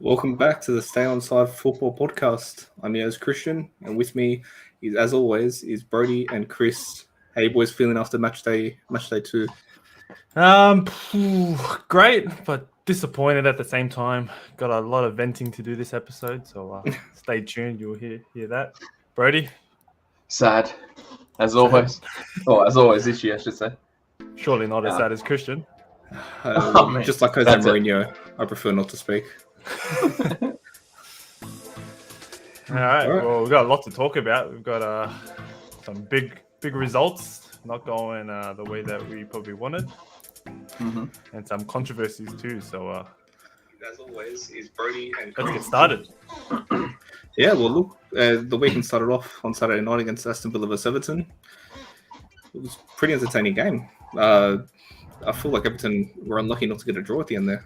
Welcome back to the Stay On Side Football Podcast. I'm your host Christian, and with me, is, as always, is Brody and Chris. How you boys feeling after match day two? Great, but disappointed at the same time. Got a lot of venting to do this episode, so stay tuned. You'll hear that. Brody? Sad, as always. As always this year, I should say. Surely not as sad as Christian. Just like Jose Mourinho, I prefer not to speak. All right. Well, we've got a lot to talk about. We've got some big results not going the way that we probably wanted, and some controversies too. So, as always, is Brody and let's get started. Yeah, well, look, the weekend started off on Saturday night against Aston Villa vs Everton. It was a pretty entertaining game. I feel like Everton were unlucky not to get a draw at the end there.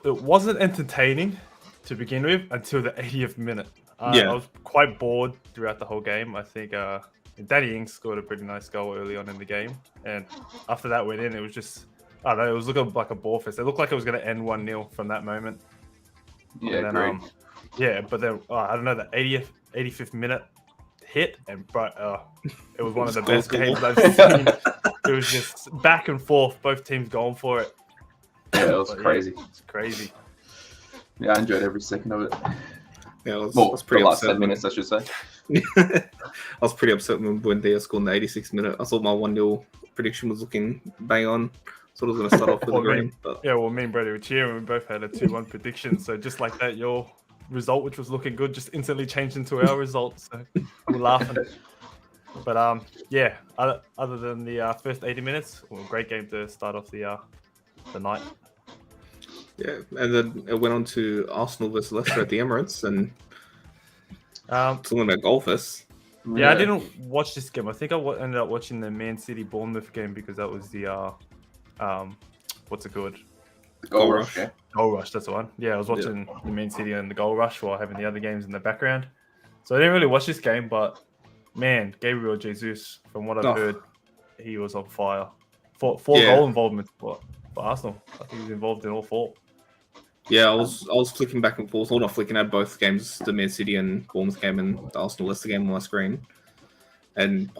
It wasn't entertaining to begin with until the 80th minute. I was quite bored throughout the whole game. I think Danny Ings scored a pretty nice goal early on in the game, and after that went in, it was just, I don't know, it was looking like a ball fest. It looked like it was going to end 1-0 from that moment. Yeah, and then, but then I don't know, the 85th minute hit, and it was one of the best games I've seen. It was just back and forth, both teams going for it. Yeah, it was crazy. Yeah, it's crazy. Yeah, I enjoyed every second of it. Yeah, I was pretty the last upset 10 minutes, I should say. I was pretty upset when they scored in the 86th minute. I thought my 1-0 prediction was looking bang on. Thought I was going to start off with a green. Yeah, well, me and Brady were cheering. We both had a 2-1 prediction. So just like that, your result, which was looking good, just instantly changed into our result. So we're laughing. But other than the first 80 minutes, great game to start off the night. Yeah, and then it went on to Arsenal versus Leicester at the Emirates, and talking about goal fest. Yeah, I didn't watch this game. I think I ended up watching the Man City Bournemouth game because that was the what's it called? Goal rush. Yeah. Goal rush, that's the one. Yeah, I was watching the Man City and the goal rush while having the other games in the background. So I didn't really watch this game, but man, Gabriel Jesus, from what I've heard, he was on fire. Four goal involvement for Arsenal. I think he was involved in all four. Yeah, I was flicking back and forth. Well, not flicking at both games, the Man City and Bournemouth game and the Arsenal Leicester game on my screen, and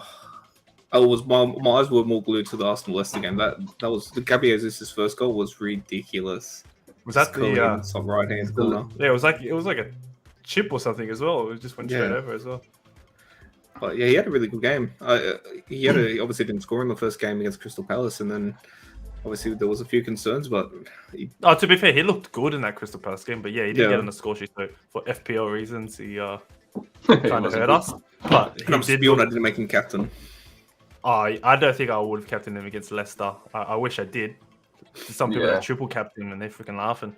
my eyes were more glued to the Arsenal Leicester game. That was the Gabriel Jesus' first goal was ridiculous. Was that the top right hand corner? Yeah, it was like a chip or something as well. It just went straight over as well. But yeah, he had a really good game. He obviously didn't score in the first game against Crystal Palace, and then obviously there was a few concerns. But to be fair, he looked good in that Crystal Palace game. But yeah, he didn't get on the score sheet. So for FPL reasons, he kind of hurt us. But I'm spilled. I didn't make him captain. I don't think I would have captained him against Leicester. I wish I did. Some people have triple captain and they're freaking laughing.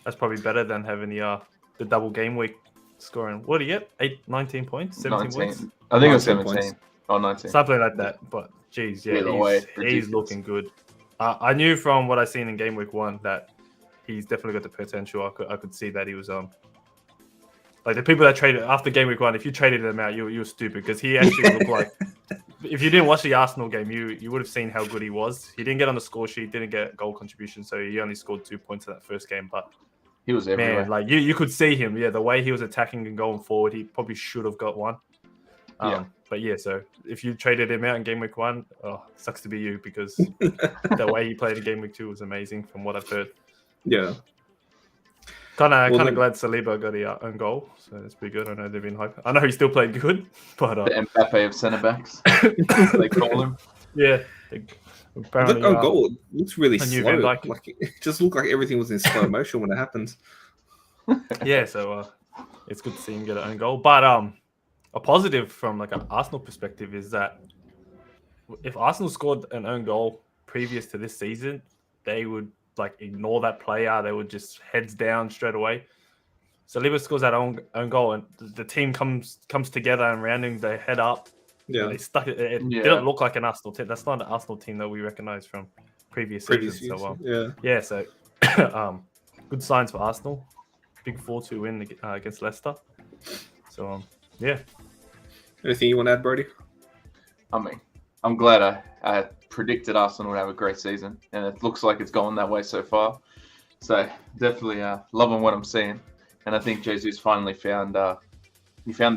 That's probably better than having the double game week scoring. What do you get? 19 points? 17 points? I think it was 17 points. Or 19. Something like that. But geez, he's looking good. I knew from what I seen in game week 1 that he's definitely got the potential. I could see that he was like the people that traded after game week 1. If you traded him out, you were stupid because he actually looked like. If you didn't watch the Arsenal game, you would have seen how good he was. He didn't get on the score sheet, didn't get goal contribution, so he only scored 2 points in that first game. But he was everywhere. Man, like you could see him. Yeah, the way he was attacking and going forward, he probably should have got one. But yeah, so if you traded him out in game week 1, sucks to be you because the way he played in game week 2 was amazing from what I've heard. Yeah. Kind of glad Saliba got the own goal, so that's pretty good. I know they've been hyped. I know he still played good, but the Mbappe of centre backs, they call him. Yeah, apparently. That own goal looks really slow. Like it just looked like everything was in slow motion when it happened. Yeah, so it's good to see him get an own goal. But a positive from like an Arsenal perspective is that if Arsenal scored an own goal previous to this season, they would ignore that player. They would just heads down straight away. So Saliba scores that own goal, and the team comes together and rounding they head up. Yeah, they stuck it. It didn't look like an Arsenal team. That's not an Arsenal team that we recognize from previous seasons. So so good signs for Arsenal. Big 4-2 win against Leicester. So anything you want to add, Brody? I mean, I'm glad I predicted Arsenal would have a great season, and it looks like it's gone that way so far. So definitely loving what I'm seeing, and I think Jesus finally found the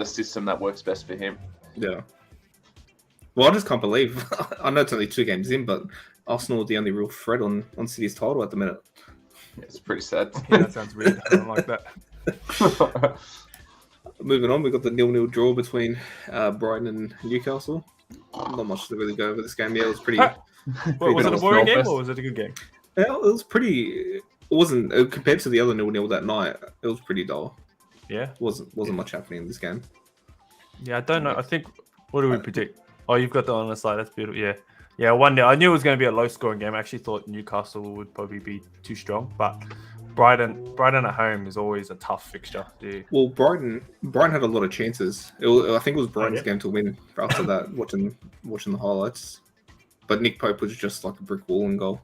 system that works best for him. Yeah. Well, I just can't believe. I know it's only 2 games in, but Arsenal are the only real threat on City's title at the minute. Yeah, it's pretty sad. Yeah, that sounds weird. I don't like that. Moving on, we got the 0-0 draw between Brighton and Newcastle. Not much to really go over this game. Yeah, it was pretty. Was it a boring game or was it a good game? Yeah, it was pretty. It wasn't compared to the other 0-0 that night. It was pretty dull. Yeah, wasn't much happening in this game. Yeah, I don't know. I think. What do we predict? Oh, you've got that on the side. That's beautiful. Yeah. 1-0. I knew it was going to be a low-scoring game. I actually thought Newcastle would probably be too strong, but Brighton at home is always a tough fixture. Well, Brighton had a lot of chances. I think it was Brighton's game to win after that. watching the highlights, but Nick Pope was just like a brick wall in goal.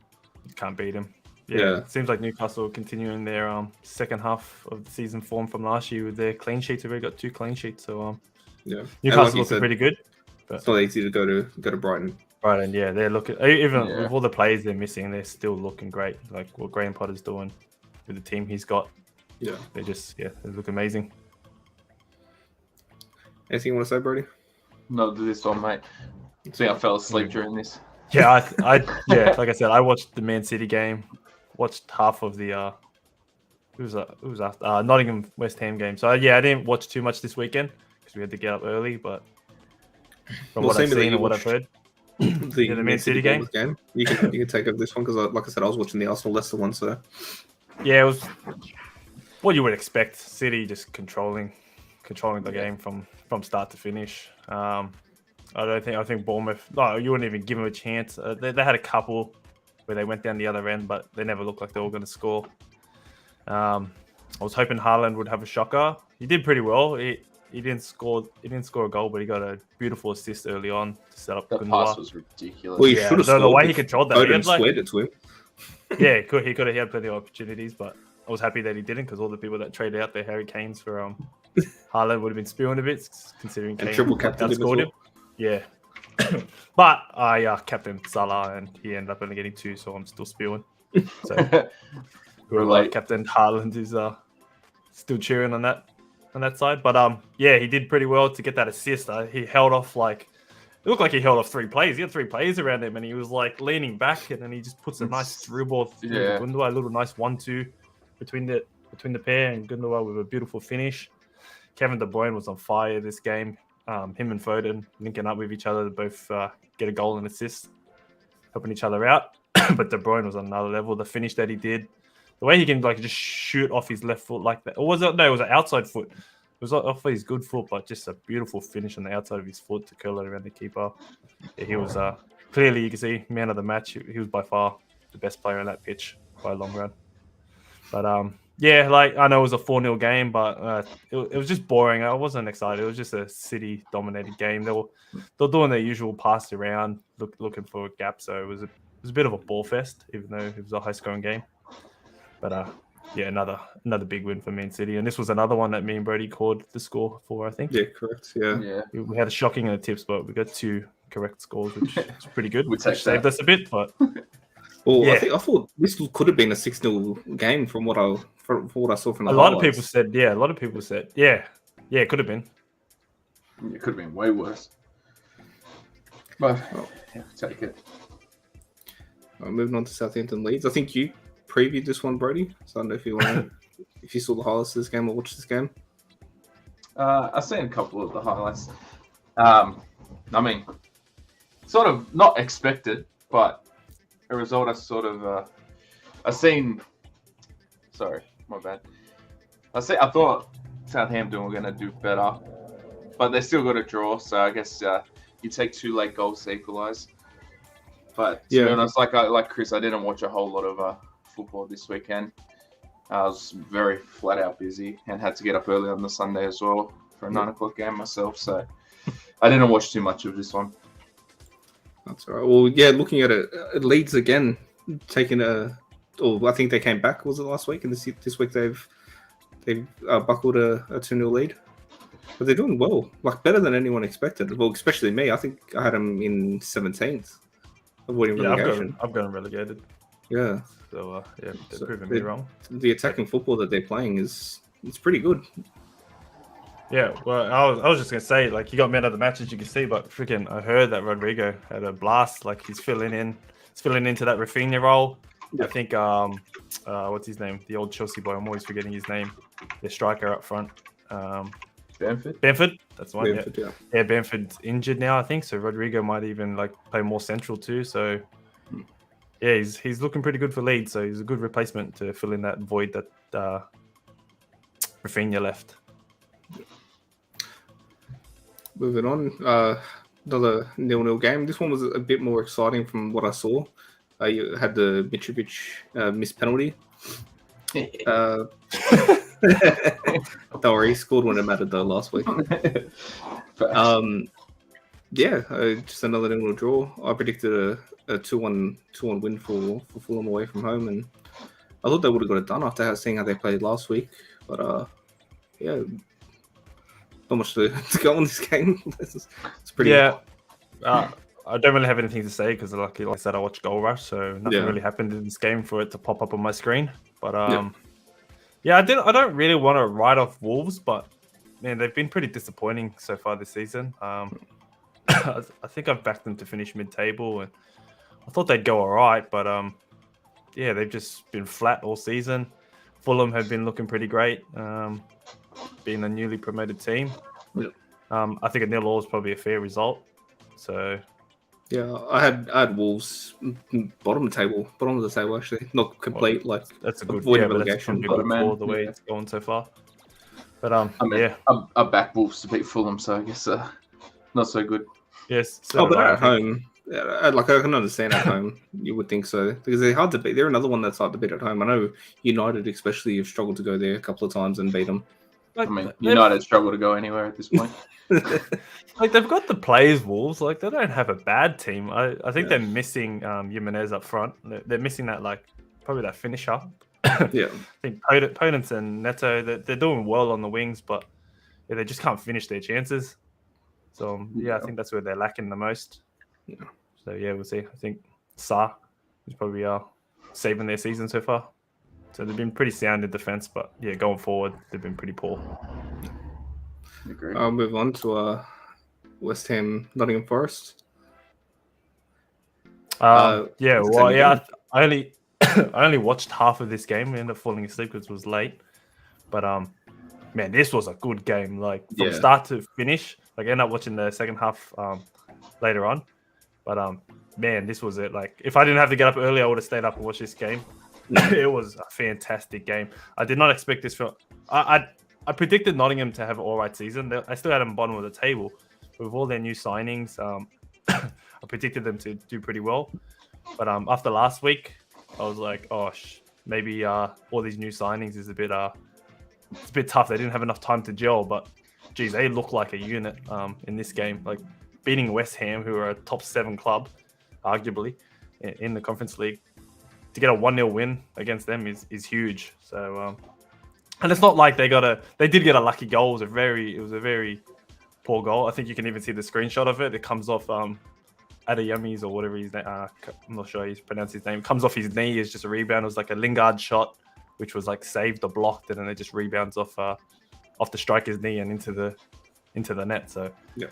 You can't beat him. Yeah, it seems like Newcastle are continuing their second half of the season form from last year with their clean sheets. They've already got 2 clean sheets, so Newcastle looking pretty good. But it's not easy to go to Brighton. Brighton, yeah, they're looking with all the players they're missing, they're still looking great. Like what Graham Potter's doing with the team he's got. Yeah, they look amazing. Anything you want to say, Brody? No, do this one, mate. I think I fell asleep during this. Yeah, I like I said, I watched the Man City game. Watched half of the it was after Nottingham West Ham game. So I didn't watch too much this weekend because we had to get up early. But from what I've seen and what I've heard, the Man City game. You can take over this one because, like I said, I was watching the Arsenal Leicester one. So yeah, it was what you would expect. City just controlling the game from start to finish. I think Bournemouth. No, you wouldn't even give them a chance. They had a couple where they went down the other end, but they never looked like they were going to score. I was hoping Haaland would have a shocker. He did pretty well. He didn't score a goal, but he got a beautiful assist early on to set up. That pass was ridiculous. Well, he should have scored. The way he controlled that, he had squared it to him. Yeah, he could have had plenty of opportunities, but I was happy that he didn't because all the people that traded out their Harry Kanes for Haaland would have been spewing a bit, considering Kane triple captain outscored him. Yeah. But I captained Salah and he ended up only getting 2, so I'm still spewing. So whoever captained Haaland is still cheering on that side. But he did pretty well to get that assist. He held off it looked like he held off 3 players. He had 3 players around him and he was like leaning back and then he just puts a nice through ball through Gundogan, a little nice 1-2 between the pair, and Gundogan with a beautiful finish. Kevin De Bruyne was on fire this game. Him and Foden linking up with each other to both get a goal and assist, helping each other out. But De Bruyne was on another level. The finish that he did, the way he can just shoot off his left foot like that. Or was it? No, it was an outside foot. It was off his good foot, but just a beautiful finish on the outside of his foot to curl it around the keeper. Yeah, he was clearly, you can see, man of the match. He was by far the best player on that pitch by a long run. But I know it was a 4-0 game, but it was just boring. I wasn't excited. It was just a City-dominated game. They were doing their usual pass around, looking for a gap. So it was a bit of a ball fest, even though it was a high-scoring game. But another big win for Man City, and this was another one that me and Brody called the score for. I think. Yeah, correct. Yeah. We had a shocking in the tips, but we got 2 correct scores, which is pretty good. Which saved us a bit, but. Well, I thought this could have been a 6-0 game from what I saw from the A lot of people said, it could have been. It could have been way worse. But take it. Moving on to Southampton Leeds. I think you previewed this one, Brody. So I don't know if if you saw the highlights of this game or watched this game. I've seen a couple of the highlights. I mean, sort of not expected, but a result Sorry, my bad. I thought Southampton were going to do better, but they still got a draw. So I guess you take 2 late goals to equalise. But to be honest, like Chris, I didn't watch a whole lot of football this weekend. I was very flat out busy and had to get up early on the Sunday as well for a 9 o'clock game myself. So I didn't watch too much of this one. That's all right. Well, looking at it, Leeds again taking I think they came back. Was it last week? And this week they've buckled a 2-0 lead. But they're doing well, better than anyone expected. Well, especially me. I think I had them in 17th, avoiding relegation. I've got them relegated. Yeah. So they're So proving me wrong. The attacking football that they're playing it's pretty good. Yeah, well, I was just gonna say, like, you got men of the match, as you can see, but freaking, I heard that Rodrigo had a blast. Like, he's filling into that Rafinha role. Yeah. I think, what's his name? The old Chelsea boy. I'm always forgetting his name. The striker up front. Bamford. That's the one. Bamford, yeah. Yeah, Bamford's injured now, I think. So Rodrigo might even like play more central too. So yeah, he's looking pretty good for Leeds. So he's a good replacement to fill in that void that Rafinha left. Moving on, another 0-0 game. This one was a bit more exciting from what I saw. You had the Mitrovic missed penalty. Don't worry, he scored when it mattered though last week. Just another 0-0 draw. I predicted a 2-1 win for Fulham away from home, and I thought they would have got it done after seeing how they played last week. But not much to go on this game. It's pretty. Yeah. I don't really have anything to say because, like I said, I watched Goal Rush, so nothing really happened in this game for it to pop up on my screen. But I don't really want to write off Wolves, but man, they've been pretty disappointing so far this season. I think I've backed them to finish mid-table, and I thought they'd go all right, but they've just been flat all season. Fulham have been looking pretty great, being a newly promoted team. Yep. I think a 0-0 is probably a fair result. So. Yeah, I had Wolves bottom of the table actually, not complete that's a good relegation. For the way it's going so far. But I back Wolves to beat Fulham, so I guess not so good. Yes, so but at home, I can understand at home. You would think so because they're hard to beat. They're another one that's hard to beat at home. I know United, especially, have struggled to go there a couple of times and beat them. United struggle to go anywhere at this point. Like they've got the players, Wolves. Like they don't have a bad team. I think they're missing Jimenez up front. They're missing that probably that finisher. Yeah, I think Podence and Neto they're doing well on the wings, but they just can't finish their chances. So I think that's where they're lacking the most. Yeah. So we'll see. I think Sa is probably saving their season so far. So they've been pretty sound in defense, but going forward they've been pretty poor. Agree. I'll move on to West Ham, Nottingham Forest. I only I only watched half of this game. I ended up falling asleep because it was late. But man, this was a good game. Like from start to finish. Like I ended up watching the second half later on. But man, this was it. Like if I didn't have to get up early, I would have stayed up and watched this game. It was a fantastic game. I did not expect this film. I predicted Nottingham to have an all right season. I still had them bottom of the table. With all their new signings, I predicted them to do pretty well. But after last week, I was like, maybe all these new signings is a bit tough. They didn't have enough time to gel. But, geez, they look like a unit in this game. Like beating West Ham, who are a top 7 club, arguably, in the Conference League. To get a 1-0 win against them is huge. So, and it's not like they did get a lucky goal. It was a very poor goal. I think you can even see the screenshot of it. It comes off Adeyemi's or whatever his name. I'm not sure he's pronounced his name. It comes off his knee. It's just a rebound. It was like a Lingard shot, which was like saved or blocked, and then it just rebounds off the striker's knee and into the net. So it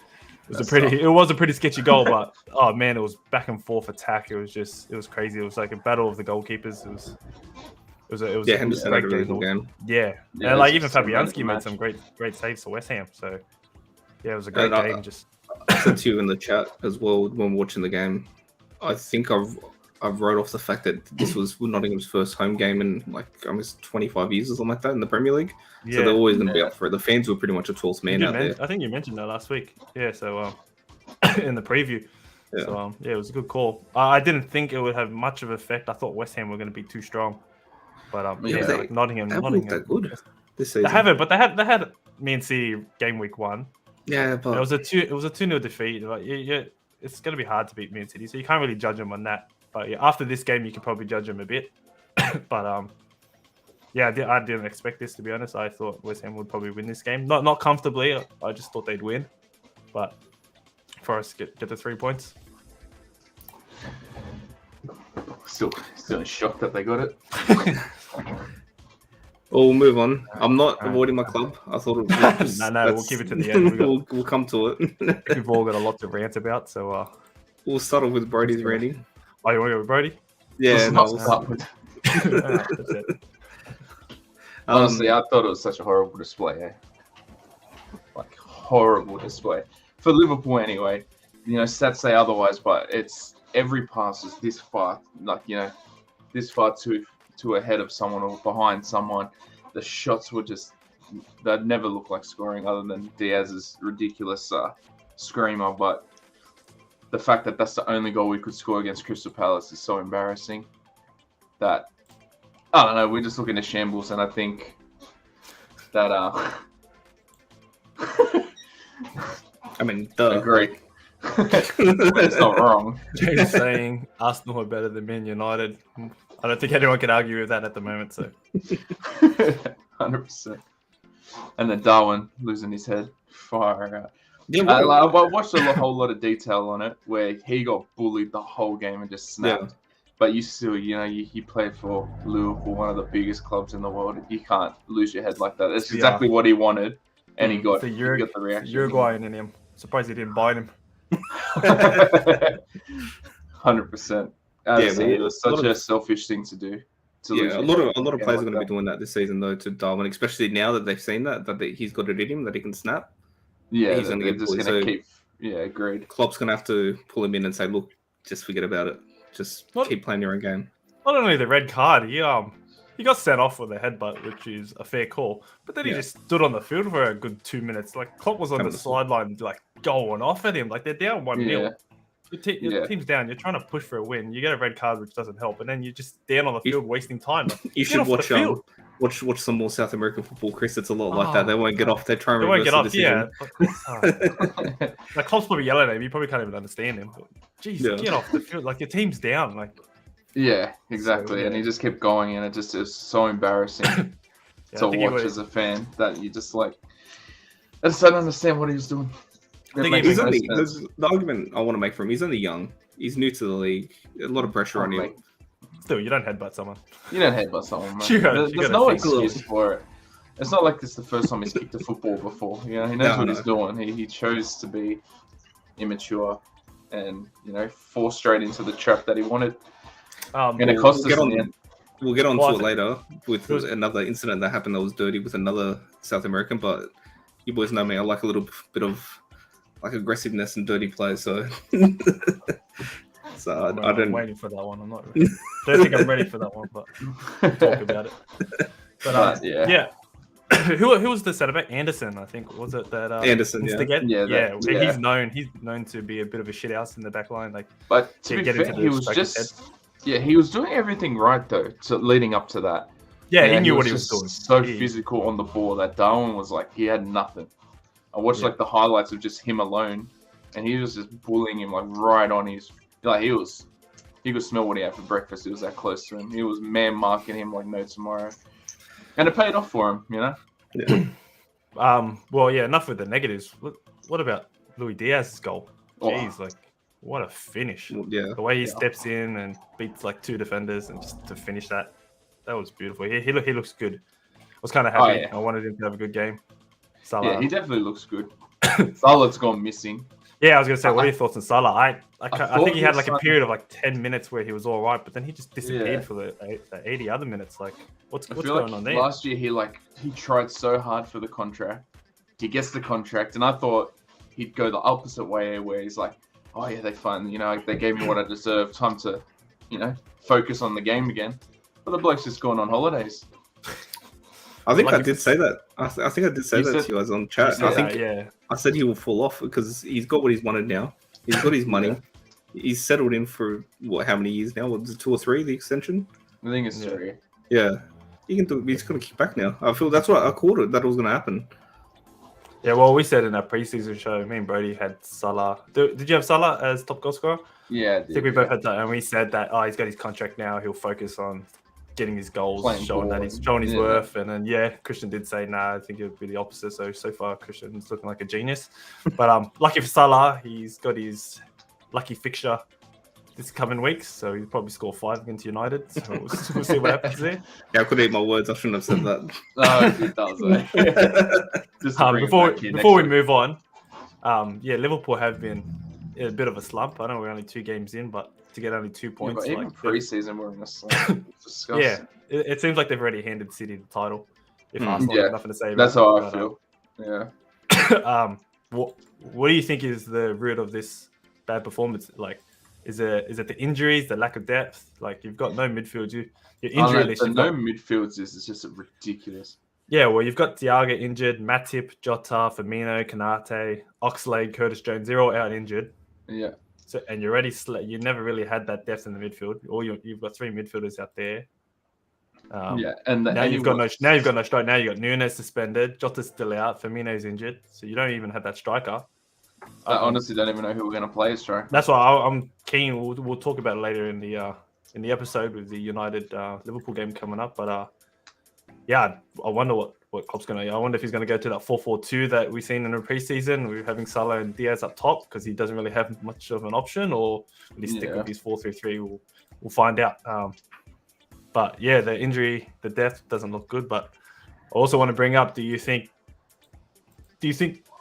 was a pretty sketchy goal, but oh man, it was back and forth attack. It was crazy. It was like a battle of the goalkeepers. It was a great game. Yeah, and like even Fabianski made some great saves for West Ham. So it was a great game. I said to you in the chat as well when watching the game. I think I've wrote off the fact that this was Nottingham's first home game in like almost 25 years or something like that in the Premier League. Yeah. So they're always going to be up for it. The fans were pretty much a 12th man out there. I think you mentioned that last week. Yeah, so in the preview. Yeah. So it was a good call. I didn't think it would have much of an effect. I thought West Ham were going to be too strong. But Nottingham that good this season. They haven't, but they had Man City game week 1. Yeah, but it was a 2-0 defeat. Like it's going to be hard to beat Man City, so you can't really judge them on that. But after this game, you can probably judge them a bit. But I didn't expect this, to be honest. I thought West Ham would probably win this game, not comfortably. I just thought they'd win, but Forest get the 3 points. Still in shock that they got it. We'll move on. I'm not avoiding my club. I thought it was no, we'll keep it to the end. We'll come to it. We've all got a lot to rant about, so we'll start off with Brody's ranting. Oh, you want to go with Brody? Yeah, no, That's it. Honestly, I thought it was such a horrible display. Like horrible display for Liverpool anyway. You know, stats say otherwise, but it's every pass is this far, like this far to ahead of someone or behind someone. The shots were just they'd never look like scoring other than Diaz's ridiculous screamer. But the fact that that's the only goal we could score against Crystal Palace is so embarrassing that I don't know. We're just looking at shambles, and I think that I mean, agree. It's not wrong. James saying Arsenal are better than Man United. I don't think anyone can argue with that at the moment. So, 100%. And then Darwin losing his head. Far out. Yeah, I watched a whole lot of detail on it where he got bullied the whole game and just snapped. Yeah. But you still, he played for Liverpool, one of the biggest clubs in the world. You can't lose your head like that. That's exactly what he wanted, and he got the reaction. Uruguayan in him. Surprised he didn't bite him. 100%. It was such a selfish thing to do. A lot of players are going to be doing that this season, though, to Darwin, especially now that they've seen that he's got it in him, that he can snap. Yeah, he's going to get bullied. So keep. Yeah, agreed. Klopp's going to have to pull him in and say, look, just forget about it. Just keep playing your own game. Not only the red card, he got sent off with a headbutt, which is a fair call. But then he just stood on the field for a good 2 minutes. Like Klopp was on the sideline, like going off at him. Like they're down 1-0. Your team's down. You're trying to push for a win. You get a red card, which doesn't help, and then you're just down on the field wasting time. You should watch some more South American football, Chris. It's a lot like that. They won't get off. They try and reverse the decision. Yeah. Like Klopp's probably yelling at him. You probably can't even understand him. But geez, get off the field. Like your team's down. Like yeah, exactly. And he just kept going, and it just is so embarrassing to watch as a fan that you just like. I just don't understand what he was doing. The argument I want to make for him, he's only young. He's new to the league. A lot of pressure on him. Still, you don't headbutt someone. You don't headbutt someone, man. There's no excuse for it. It's not like this is the first time he's kicked a football before. He knows what he's doing. He chose to be immature and, fall straight into the trap that he wanted. And it cost us in the end. We'll get on to it later with another incident that happened that was dirty with another South American, but you boys know me. I like a little bit of like aggressiveness and dirty play, so I'm waiting for that one. I'm not. Don't think I'm ready for that one, but we'll talk about it. But yeah. Who was the centre back? Anderson, I think. Was it that? Anderson, He's known to be a bit of a shithouse in the back line. But to be fair, he was doing everything right though. Leading up to that. Yeah, he knew what he was doing. So physical on the ball that Darwin was like he had nothing. I watched the highlights of just him alone, and he was just bullying him right on his. He could smell what he had for breakfast. He was that close to him. He was man marking him like no tomorrow, and it paid off for him. Yeah. Well, yeah. Enough with the negatives. What about Luis Diaz's goal? Jeez, what a finish! Yeah. The way he steps in and beats two defenders, and just to finish that was beautiful. He looks good. I was kind of happy. I wanted him to have a good game. Salah. Yeah, he definitely looks good. Salah's gone missing. Yeah, I was going to say, what are your thoughts on Salah? I think he had a period of 10 minutes where he was all right, but then he just disappeared for the 80 other minutes. What's going on there? Last year, he tried so hard for the contract. He gets the contract, and I thought he'd go the opposite way, where he's like, oh yeah, they're fun. They gave me what I deserve. Time to, focus on the game again. But the bloke's just gone on holidays. I think I did say that. I think I did say that to you guys on chat. I said he will fall off because he's got what he's wanted now. He's got his money. He's settled in for how many years now? Was it 2 or 3? The extension? I think it's 3. Yeah, he can do. He's going to kick back now. I feel that's what I called it. That was going to happen. Yeah, well, we said in our preseason show, me and Brody had Salah. Did you have Salah as top goal scorer? Yeah, I think we both had that, and we said that he's got his contract now. He'll focus on getting his goals, showing his worth. And then Christian did say I think it would be the opposite. So far Christian's looking like a genius. But lucky for Salah, he's got his lucky fixture this coming weeks, so he'll probably score 5 against United. So we'll see what happens there. Yeah, I could eat my words. I shouldn't have said that. No, it does. Just to bring it Before back here we next week. move on, Liverpool have been in a bit of a slump. I know we're only 2 games in, but to get only 2 Yeah, points, but even pre-season, we're in a slump. It's disgusting. yeah, it seems like they've already handed City the title. If Arsenal Yeah, have nothing to say about That's it. how I But, feel. Yeah. What do you think is the root of this bad performance? Like, is it the injuries, the lack of depth? Like, you've got no midfield. Your injury list. The no midfields is just ridiculous. Yeah, well, you've got Thiago injured, Matip, Jota, Firmino, Kanate, Oxlade, Curtis Jones. They're all out injured. Yeah. So, and you're already you never really had that depth in the midfield. You've got 3 midfielders out there. Now you've got no striker. Now you got Nunes suspended, Jota's still out, Firmino's injured, so you don't even have that striker. I honestly don't even know who we're going to play as striker. That's why I'm keen. We'll talk about it later in the episode with the United Liverpool game coming up. But I wonder what Klopp's going to. I wonder if he's going to go to that 4-4-2 that we've seen in the preseason. We're having Salah and Diaz up top because he doesn't really have much of an option, or will he stick with his 4-3-3? We'll find out. But yeah, the injury, the depth doesn't look good. But I also want to bring up: do you think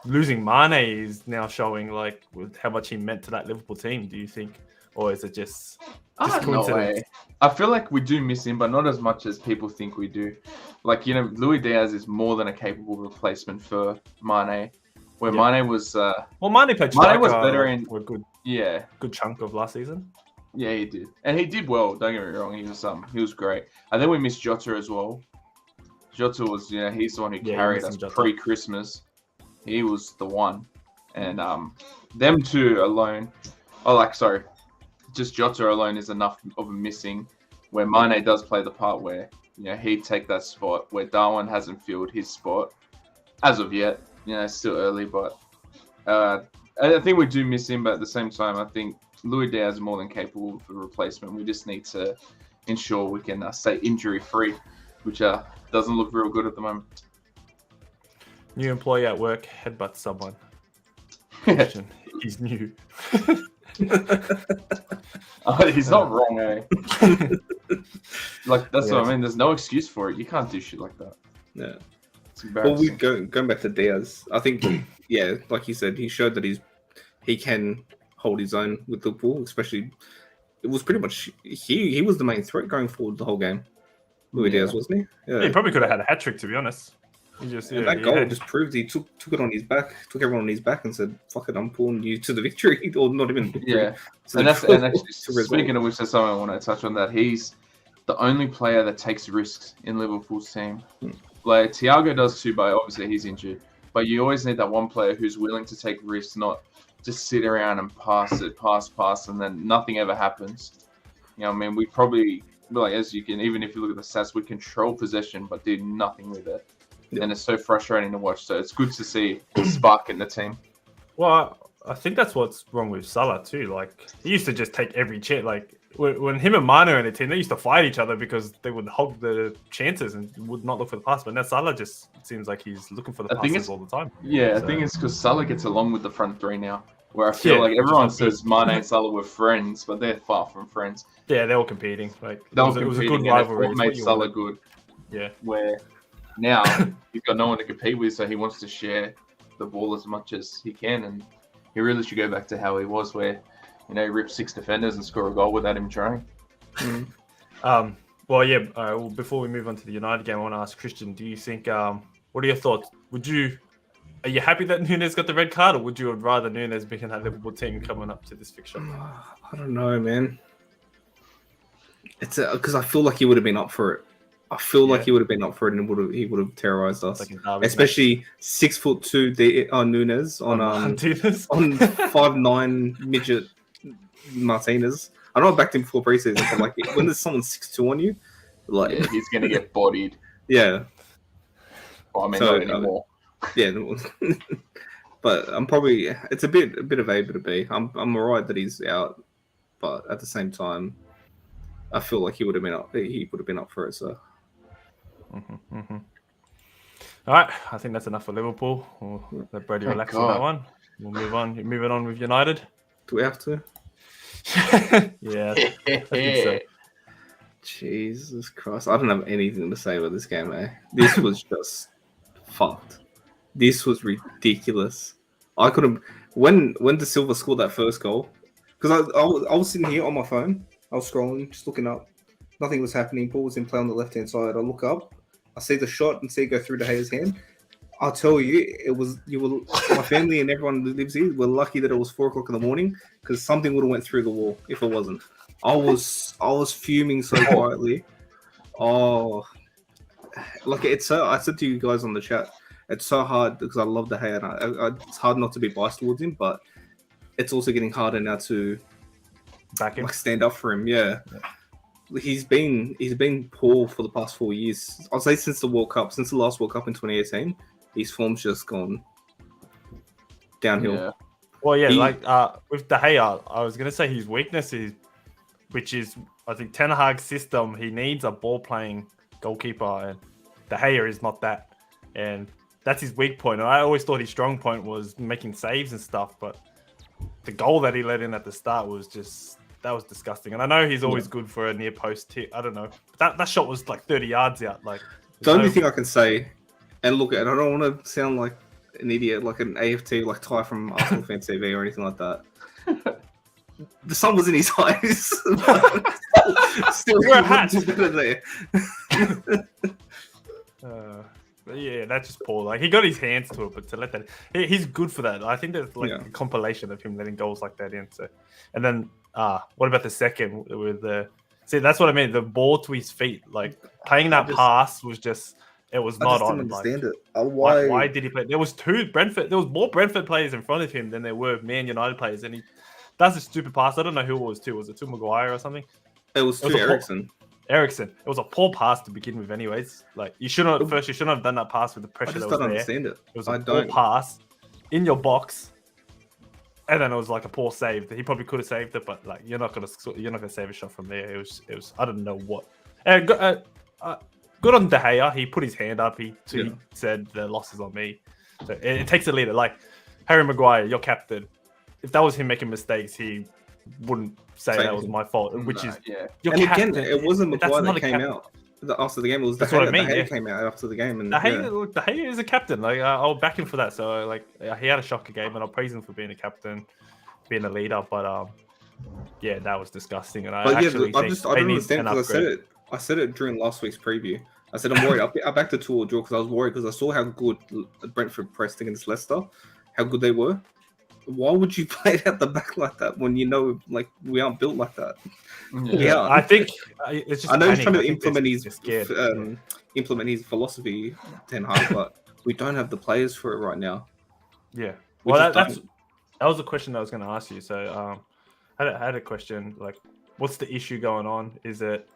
losing Mane is now showing like with how much he meant to that Liverpool team? Do you think, or is it just no way. I feel like we do miss him, but not as much as people think we do. Like, Luis Diaz is more than a capable replacement for Mane. Where Mane was, Mane played striker. Mane was better in a good chunk of last season. Yeah, he did, and he did well. Don't get me wrong, he was great. And then we missed Jota as well. Jota was, he's the one who carried us pre-Christmas. He was the one, and them two alone. Just Jota alone is enough of a missing. Where Mane does play the part where he'd take that spot where Darwin hasn't filled his spot as of yet. It's still early, but I think we do miss him. But at the same time, I think Luis Diaz is more than capable of a replacement. We just need to ensure we can stay injury-free, which doesn't look real good at the moment. New employee at work headbutts someone. He's new. He's not wrong, eh? That's what I mean. There's no excuse for it. You can't do shit like that. Yeah. It's embarrassing. Well, going back to Diaz, I think, like you said, he showed that he can hold his own with Liverpool. Especially, it was pretty much he was the main threat going forward the whole game. Luis Diaz, wasn't he? Yeah. He probably could have had a hat trick, to be honest. That goal just proved he took it on his back, took everyone on his back, and said, "Fuck it, I'm pulling you to the victory," or not even victory. Yeah, and actually, speaking of which, there's something I want to touch on. That he's the only player that takes risks in Liverpool's team. Like Thiago does too, but obviously he's injured. But you always need that one player who's willing to take risks, not just sit around and pass, and then nothing ever happens. We probably, as you can, even if you look at the stats, we control possession but do nothing with it. Yeah. And it's so frustrating to watch. So it's good to see the spark in the team. Well, I think that's what's wrong with Salah too. Like, he used to just take every chance. Like, when him and Mane were in the team, they used to fight each other because they would hog the chances and would not look for the pass. But now Salah just seems like he's looking for the passes all the time. Yeah, I think it's because Salah gets along with the front three now. Where I feel like everyone says Mane and Salah were friends, but they're far from friends. Yeah, they're all competing. Like, it was a good rivalry. What made Salah good. Yeah. Where now he's got no one to compete with, so he wants to share the ball as much as he can, and he really should go back to how he was, where he ripped 6 defenders and score a goal without him trying. Well, before we move on to the United game, I want to ask Christian: do you think? What are your thoughts? Are you happy that Nunes got the red card, or would you rather Nunes be in that Liverpool team coming up to this fixture? I don't know, man. It's because I feel like he would have been up for it. I feel like he would have been up for it, and he would have terrorized us, especially 6'2" Nunes on 5'9" midget Martinez. I know I backed him before preseason, but like when there's someone 6'2" on you, he's gonna get bodied. Yeah. Well, not anymore. Yeah, but I'm probably it's a bit of A, bit of B. I'm alright that he's out, but at the same time, I feel like he would have been up. He would have been up for it. So. All right, I think that's enough for Liverpool. We'll let Brady relax on that one. We'll move on. Moving on with United. Do we have to? Yeah, I think so. Jesus Christ. I don't have anything to say about this game, eh? This was just fucked. This was ridiculous. I could have when De Silva scored that first goal, because I was sitting here on my phone, I was scrolling, just looking up. Nothing was happening. Ball was in play on the left hand side. I look up, I see the shot and see it go through De Gea's hand. I'll tell you, my family and everyone that lives here were lucky that it was 4 o'clock in the morning, because something would have went through the wall if it wasn't. I was fuming so quietly. Oh, like I said to you guys on the chat, it's so hard because I love De Gea, and it's hard not to be biased towards him, but it's also getting harder now to back him, like stand up for him. Yeah. He's been poor for the past 4 years. I'll say since the last World Cup in 2018, his form's just gone downhill. Yeah. Well, yeah, with De Gea, I was gonna say his weakness is, which is I think Ten Hag's system. He needs a ball-playing goalkeeper, and De Gea is not that, and that's his weak point. And I always thought his strong point was making saves and stuff, but the goal that he let in at the start was that was disgusting. And I know he's always good for a near post hit. I don't know. That shot was like 30 yards out. Like the only thing I can say, and look at it, I don't want to sound like an idiot, like an AFT, like Ty from Arsenal Fan TV or anything like that. The sun was in his eyes. Still, wear a hat. There. Yeah, that's just poor. Like he got his hands to it, but to let that, he's good for that. I think there's like a compilation of him letting goals like that in. So, and then what about the second with the? See, that's what I mean. The ball to his feet, like playing that pass was just. It was not on. Didn't understand it. Why did he play? There was more Brentford players in front of him than there were Man United players, and he does a stupid pass. I don't know who it was to. Was it to Maguire or something? It was to Eriksen. It was a poor pass to begin with, anyways. Like you shouldn't have done that pass with the pressure that was there. I just don't understand it. It was a poor pass in your box, and then it was like a poor save. He probably could have saved it, but like you're not gonna save a shot from there. It was I don't know what. Good on De Gea. He put his hand up. He said the loss is on me. So it takes a leader. Like Harry Maguire, your captain. If that was him making mistakes, he wouldn't say that was my fault. Which is your and captain. Again, it wasn't Maguire that came out after the game. It was De Gea. De Gea came out after the game. And De Gea is a captain. Like I'll back him for that. So like he had a shocker game, and I'll praise him for being a captain, being a leader. But yeah, that was disgusting. And I don't understand because I said it during last week's preview. I said I'm worried. I backed the Tuchel draw because I was worried because I saw how good Brentford pressed against Leicester, how good they were. Why would you play it at the back like that when you know like we aren't built like that? Yeah, I think it's just. I know he's trying to implement his philosophy, Ten Hag, but we don't have the players for it right now. Yeah, well, that was a question I was going to ask you. So, I had a question like, what's the issue going on? Is it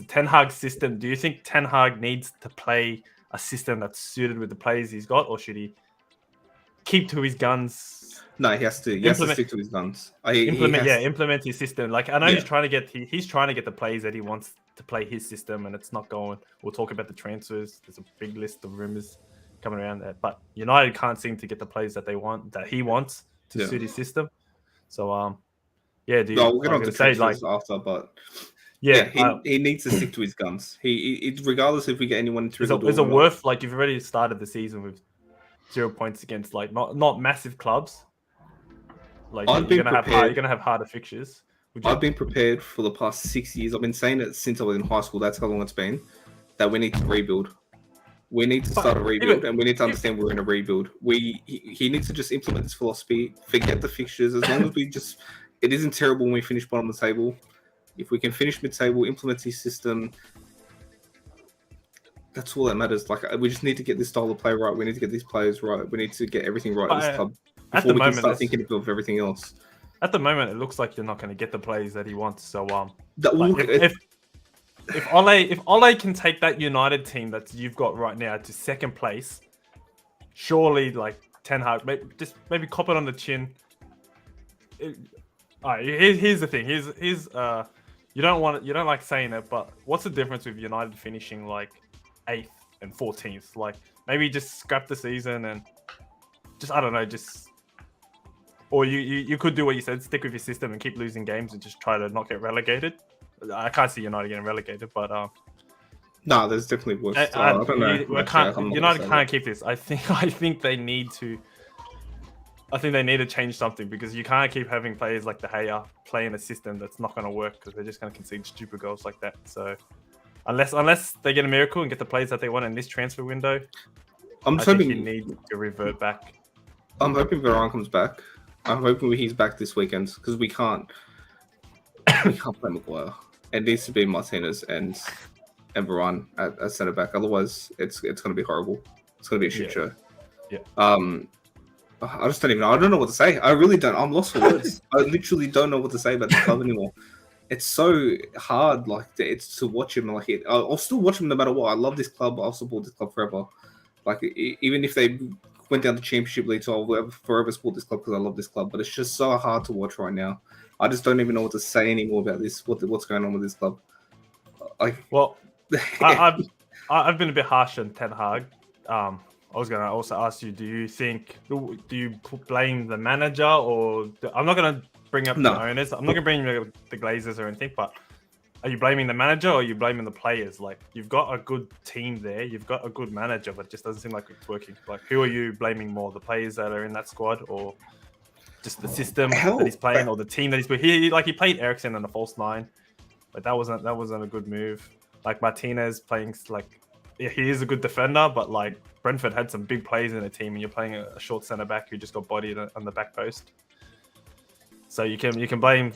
Ten Hag's system? Do you think Ten Hag needs to play a system that's suited with the players he's got, or should he keep to his guns? No, he has to stick to his guns. Implement his system. Like I know he's trying to get the players that he wants to play his system, and it's not going. We'll talk about the transfers. There's a big list of rumors coming around there, but United can't seem to get the players that he wants to suit his system. So we'll get on to transfers after, but he needs to stick to his guns. He regardless if we get anyone through the door. Is it worth like you've already started the season with 0 points against like not massive clubs? Like you're gonna have harder fixtures. I've been prepared for the past 6 years. I've been saying it since I was in high school. That's how long it's been. That we need to rebuild. We need to start a rebuild, and we need to understand we're in a rebuild. He needs to just implement this philosophy. Forget the fixtures. As long as it isn't terrible when we finish bottom of the table. If we can finish mid-table, implement his system. That's all that matters. Like we just need to get this style of play right. We need to get these players right. We need to get everything right in this club before we can start thinking of everything else. At the moment, it looks like you're not going to get the players that he wants. So, if Ole can take that United team that you've got right now to second place, surely like Ten Hag, maybe cop it on the chin. All right, here's the thing. Here's you don't like saying it, but what's the difference with United finishing like 8th and 14th? Like maybe just scrap the season and just I don't know, just or you could do what you said, stick with your system and keep losing games and just try to not get relegated. I can't see United getting relegated, but no, there's definitely worse. I don't know. United can't keep this. I think they need to. I think they need to change something because you can't keep having players like De Gea playing a system that's not going to work because they're just going to concede stupid goals like that. So unless they get a miracle and get the players that they want in this transfer window, I think you need to revert back. I'm hoping Varane comes back. I'm hoping he's back this weekend because we can't play Maguire. It needs to be Martinez and Varane at centre back. Otherwise, it's going to be horrible. It's going to be a shit show. Yeah. I just don't even know. I don't know what to say. I really don't. I'm lost for words. I literally don't know what to say about this club anymore. It's so hard, it's to watch him. I'll still watch him no matter what. I love this club. I'll support this club forever. Even if they went down the Championship League, so I'll forever support this club because I love this club. But it's just so hard to watch right now. I just don't even know what to say anymore about this. What's going on with this club? I've been a bit harsh on Ten Hag. I was going to also ask you, do you blame the manager or I'm not going to bring up the owners. I'm not going to bring the Glazers or anything, but are you blaming the manager or are you blaming the players? You've got a good team there. You've got a good manager, but it just doesn't seem like it's working. Who are you blaming more? The players that are in that squad or just the system that he's playing or the team that he's playing? He played Eriksen in a false 9. That wasn't a good move. Martinez playing he is a good defender, but Brentford had some big plays in the team, and you're playing a short centre back who just got bodied on the back post. So you can blame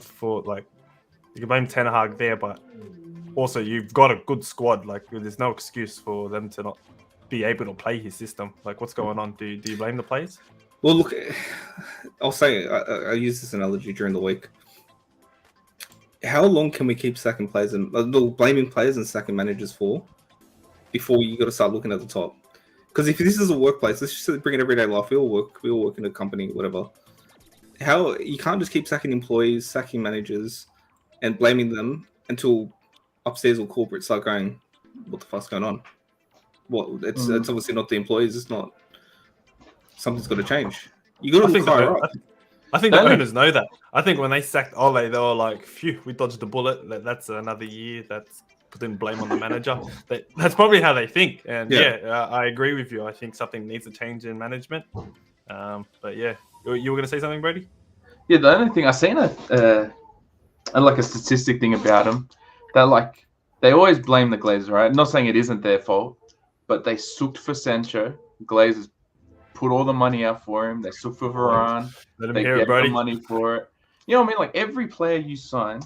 Ten Hag there, but also you've got a good squad. There's no excuse for them to not be able to play his system. What's going on? Do you blame the players? Well, look, I'll say I used this analogy during the week. How long can we keep sacking players and blaming players and sacking managers for before you got to start looking at the top? Because if this is a workplace, let's just bring it everyday life. We all work in a company, whatever. How you can't just keep sacking employees, sacking managers, and blaming them until upstairs or corporate start going, "What the fuck's going on?" It's obviously not the employees. It's not. Something's got to change. You got to look higher up. I think the owners know that. I think when they sacked Ole, they were like, "Phew, we dodged a bullet. That's another year. That's putting blame on the manager." That's probably how they think. And I agree with you. I think something needs to change in management. But yeah, you were going to say something, Brady? Yeah, the only thing I seen a statistic thing about them that they always blame the Glazers, right? I'm not saying it isn't their fault, but they sooked for Sancho. Glazers put all the money out for him. They sook for Varane. They get the money for it. You know what I mean? Every player you sign,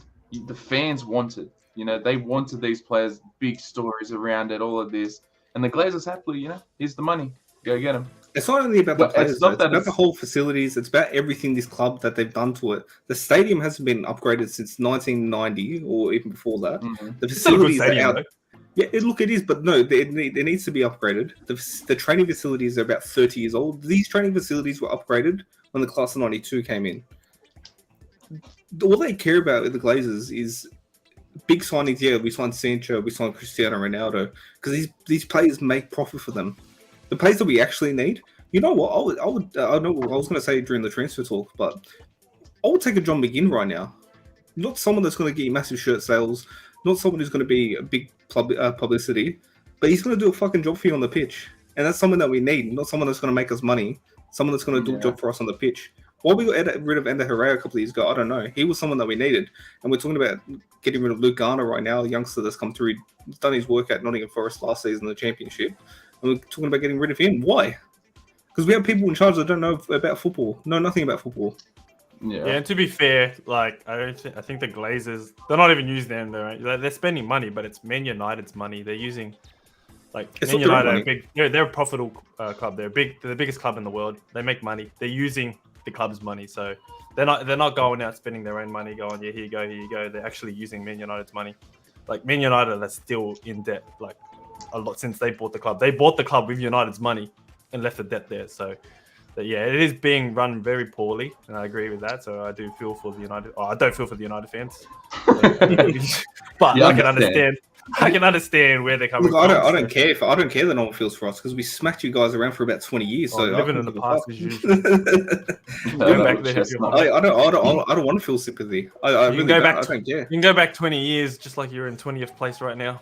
the fans wanted. They wanted these players, big stories around it, all of this. And the Glazers happily, here's the money. Go get them. It's not only about the players, it's about the whole facilities. It's about everything this club that they've done to it. The stadium hasn't been upgraded since 1990 or even before that. Mm-hmm. The facilities are out. Yeah, it is, but no, it needs to be upgraded. The training facilities are about 30 years old. These training facilities were upgraded when the class of 92 came in. All they care about with the Glazers is big signings. Yeah, we signed Sancho, we signed Cristiano Ronaldo, because these players make profit for them. The players that we actually need, you know what? I know what I was going to say during the transfer talk, but I would take a John McGinn right now. Not someone that's going to get you massive shirt sales, not someone who's going to be a big publicity, but he's going to do a fucking job for you on the pitch. And that's someone that we need, not someone that's going to make us money, someone that's going to do a job for us on the pitch. Why we got rid of Ender Herrera a couple of years ago, I don't know. He was someone that we needed. And we're talking about getting rid of Luke Garner right now, a youngster that's come through. He's done his work at Nottingham Forest last season in the Championship. And we're talking about getting rid of him. Why? Because we have people in charge that don't know about football, know nothing about football. Yeah, and to be fair, I think the Glazers, they're not even using them. They're spending money, but it's Man United's money. They're using Man United. They're a profitable club. They're the biggest club in the world. They make money. They're using the club's money, so they're not going out spending their own money. Going, yeah, here you go. They're actually using Man United's money. Man United are still in debt, a lot since they bought the club. They bought the club with United's money and left the debt there. So But yeah, it is being run very poorly, and I agree with that. So I do feel for the United. I don't feel for the United fans, but I can understand. I can understand where they're coming Look, from. I don't care I don't care that no one feels for us because we smacked you guys around for about 20 years. So living in the past as usual. Go back there. I don't want to feel sympathy. I really don't. I don't care. You can go back 20 years, just like you're in 20th place right now.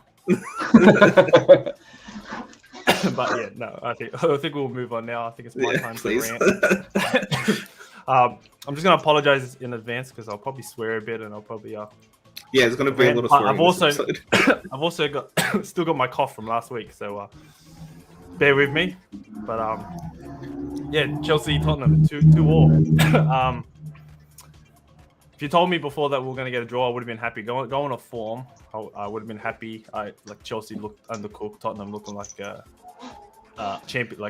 But yeah, no, I think we'll move on now. I think it's my time to rant. I'm just gonna apologize in advance because I'll probably swear a bit and I'll probably there's gonna be a lot of swearing. I've also still got my cough from last week, so bear with me. But yeah, Chelsea Tottenham 2-2. If you told me before that we were going to get a draw, I would have been happy. Going off form, I would have been happy. Like Chelsea looked undercooked, Tottenham looking like a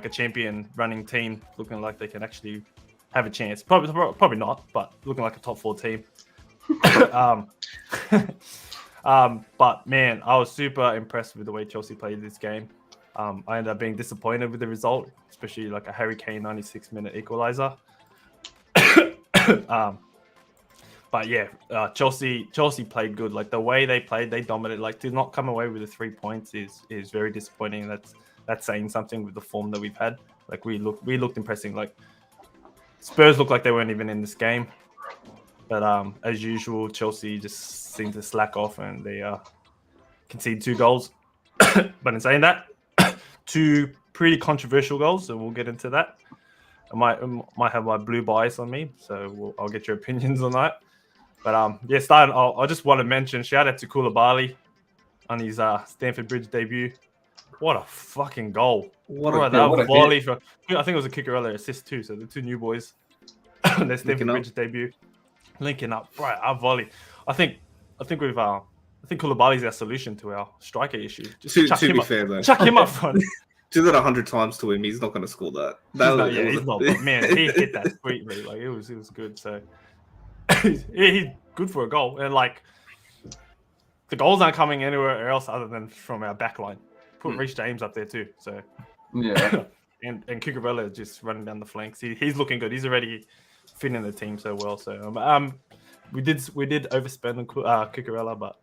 champion running team, looking like they can actually have a chance. Probably not, but looking like a top 4 team. But man, I was super impressed with the way Chelsea played this game. I ended up being disappointed with the result, especially like a Harry Kane 96-minute equalizer. But yeah, Chelsea played good. Like the way they played, they dominated. Like to not come away with the 3 points is very disappointing. That's saying something with the form that we've had. Like we looked impressive. Like Spurs looked like they weren't even in this game. But as usual, Chelsea just seemed to slack off and they concede 2 goals. But in saying that, 2 pretty controversial goals, so we'll get into that. I might have my blue bias on me, so I'll get your opinions on that. But yeah, starting, I just want to mention shout out to Koulibaly on his Stamford Bridge debut. What a fucking goal! What a volley from. I think it was a Cucurella assist too. So the 2 new boys, their Stamford Bridge debut, linking up. Right, our volley. I think Koulibaly's our solution to our striker issue. Just to be fair, though, chuck him up front. Do that 100 times to him. He's not going to score that. He's not. But man, he hit that sweetly. Like it was good. So he's good for a goal. And like the goals aren't coming anywhere else other than from our back line. Put Reece James up there too. So yeah. and Cucurella just running down the flanks. He's looking good. He's already fitting the team so well. So we did overspend on Cucurella, but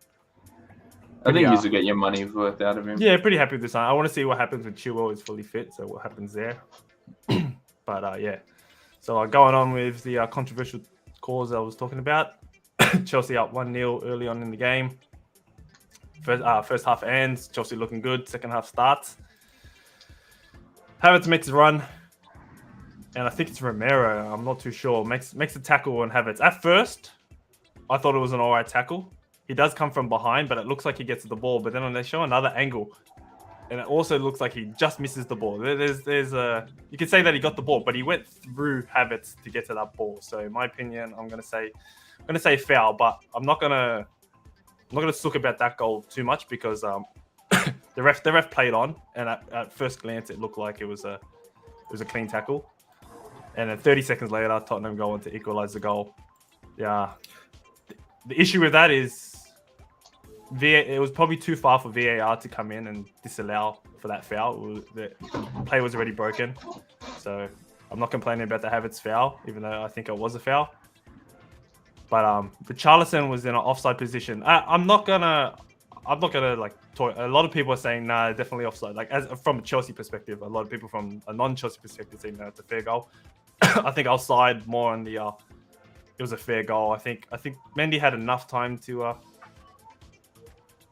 I think you should get your money worth out of him. Yeah, pretty happy with this time. I want to see what happens when Chilwell is fully fit. So what happens there? But yeah. So going on with the controversial calls I was talking about. Chelsea up 1-0 early on in the game. First half ends. Chelsea looking good. Second half starts. Havertz makes a run. And I think it's Romero. I'm not too sure. Makes a tackle on Havertz. At first, I thought it was an all right tackle. He does come from behind, but it looks like he gets the ball. But then when they show another angle, and it also looks like he just misses the ball. There's a you could say that he got the ball, but he went through Havertz to get to that ball. So in my opinion, I'm gonna say foul, but I'm not gonna sook about that goal too much because the ref played on, and at first glance it looked like it was a clean tackle, and then 30 seconds later Tottenham go on to equalize the goal. Yeah, the issue with that is it was probably too far for VAR to come in and disallow for that foul. The play was already broken, so I'm not complaining about the Havertz foul, even though I think it was a foul. But Richarlison was in an offside position. I'm not gonna like talk. A lot of people are saying nah, definitely offside. Like from a Chelsea perspective, a lot of people from a non-Chelsea perspective saying no, it's a fair goal. I think I'll side more on the it was a fair goal. I think Mendy had enough time to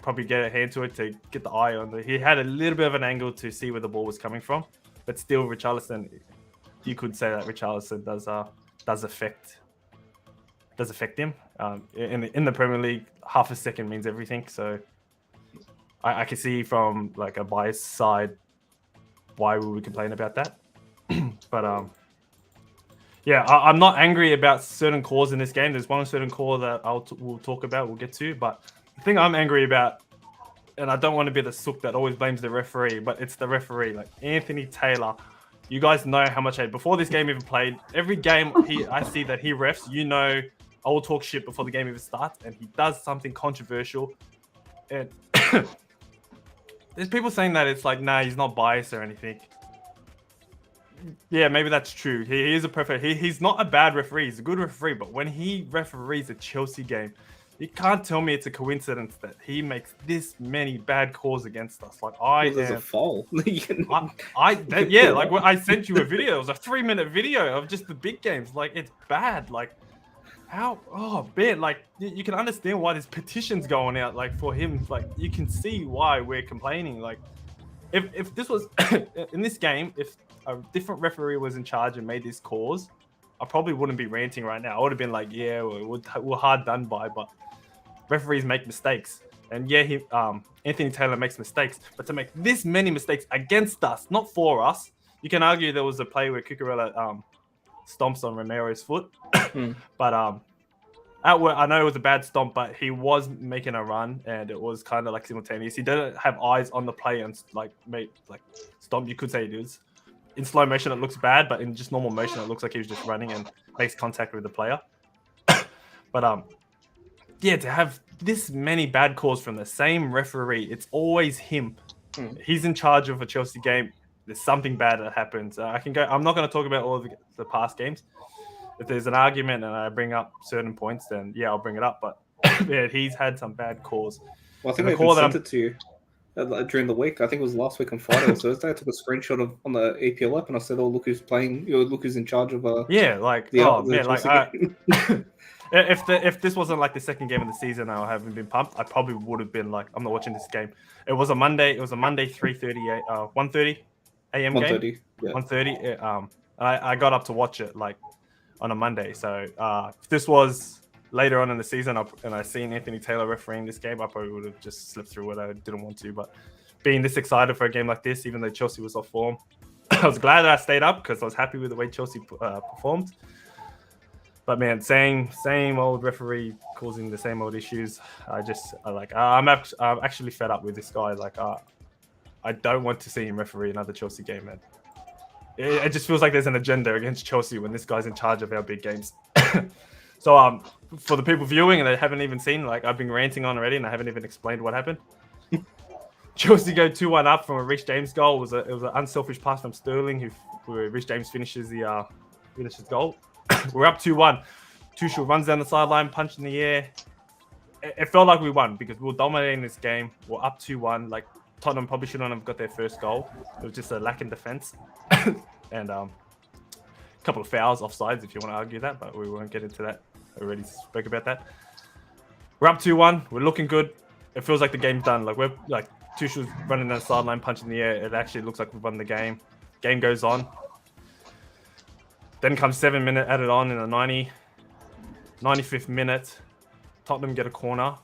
probably get a hand to it to get the eye on it. He had a little bit of an angle to see where the ball was coming from, but still, Richarlison. You could say that Richarlison does affect him. In the Premier League, half a second means everything. So I can see from like a biased side why we would complain about that. But yeah, I'm not angry about certain calls in this game. There's one certain call that we'll talk about, we'll get to. But the thing I'm angry about, and I don't want to be the sook that always blames the referee, but it's the referee. Like Anthony Taylor, you guys know how much before this game even played. Every game I see that he refs, I will talk shit before the game even starts, and he does something controversial. And there's people saying that it's like, nah, he's not biased or anything. Yeah, maybe that's true. He is a perfect. He's not a bad referee. He's a good referee. But when he referees a Chelsea game, you can't tell me it's a coincidence that he makes this many bad calls against us. Like There's a foul. Yeah, like when I sent you a video. It was a 3-minute video of just the big games. Like it's bad. Like how? Oh man, like you can understand why there's petitions going out. Like for him, like you can see why we're complaining. Like if this was in this game, if a different referee was in charge and made these calls, I probably wouldn't be ranting right now. I would have been like, yeah, we're hard done by, but referees make mistakes. And yeah, Anthony Taylor makes mistakes, but to make this many mistakes against us, not for us, you can argue there was a play where Cucurella stomps on Romero's foot. But I know it was a bad stomp, but he was making a run, and it was kind of like simultaneous. He didn't have eyes on the play and like stomp. You could say it is. In slow motion, it looks bad, but in just normal motion, it looks like he was just running and makes contact with the player. But yeah, to have this many bad calls from the same referee, it's always him. He's in charge of a Chelsea game. There's something bad that happens. I can go. I'm not going to talk about all of the past games. If there's an argument and I bring up certain points, then yeah, I'll bring it up. But yeah, he's had some bad calls. Well, I think I sent it to you during the week. I think it was last week on Friday or Thursday. I took a screenshot on the EPL app and I said, "Oh, look who's playing! Look who's in charge of." If this wasn't like the second game of the season, I haven't been pumped. I probably would have been like, I'm not watching this game. It was a Monday. It was a Monday 1:30 a.m. game. 1:30. Yeah. 1:30. I got up to watch it like on a Monday. So if this was later on in the season and I seen Anthony Taylor refereeing this game, I probably would have just slipped through it. I didn't want to, but being this excited for a game like this, even though Chelsea was off form, I was glad that I stayed up because I was happy with the way Chelsea performed. But man, same old referee causing the same old issues. I'm actually fed up with this guy. Like I don't want to see him referee another Chelsea game, man. It just feels like there's an agenda against Chelsea when this guy's in charge of our big games. So for the people viewing and they haven't even seen, like I've been ranting on already and I haven't even explained what happened. Chelsea go 2-1 up from a Reece James goal. It was an unselfish pass from Sterling, who Reece James finishes goal. We're up 2-1. Tuchel runs down the sideline, punch in the air. It felt like we won because we were dominating this game. We're up 2-1. Like Tottenham probably shouldn't have got their first goal. It was just a lack in defense. And a couple of fouls, offsides, if you want to argue that, but we won't get into that. I already spoke about that. We're up 2-1. We're looking good. It feels like the game's done. Like we're like Tuchel's running down the sideline, punching in the air. It actually looks like we've won the game. Game goes on. Then comes 7 minutes added on in the 95th minute. Tottenham get a corner.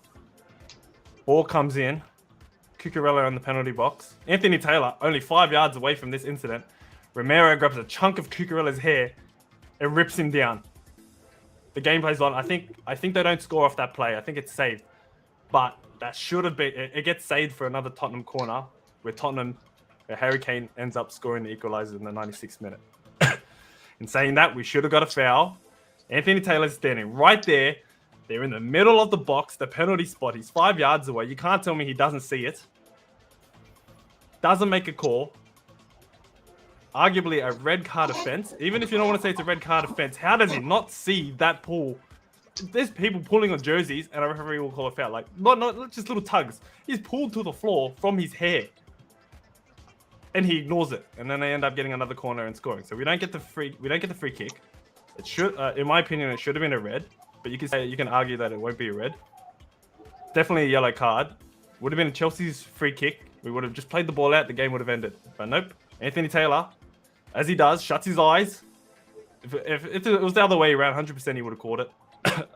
Ball comes in. Cucurella in the penalty box. Anthony Taylor, only 5 yards away from this incident. Romero grabs a chunk of Cucurella's hair and rips him down. The game plays on. I think they don't score off that play. I think it's saved. But that should have been... It gets saved for another Tottenham corner where Harry Kane ends up scoring the equaliser in the 96th minute. In saying that, we should have got a foul. Anthony Taylor's standing right there. They're in the middle of the box, the penalty spot. He's 5 yards away. You can't tell me he doesn't see it. Doesn't make a call. Arguably a red card offense. Even if you don't want to say it's a red card offense, how does he not see that pull? There's people pulling on jerseys and a referee will call a foul. Like, not just little tugs. He's pulled to the floor from his hair. And he ignores it, and then they end up getting another corner and scoring. So we don't get the free kick. It should, in my opinion, it should have been a red. But you can argue that it won't be a red. Definitely a yellow card. Would have been a Chelsea's free kick. We would have just played the ball out. The game would have ended. But nope. Anthony Taylor, as he does, shuts his eyes. If it was the other way around, 100% he would have caught it.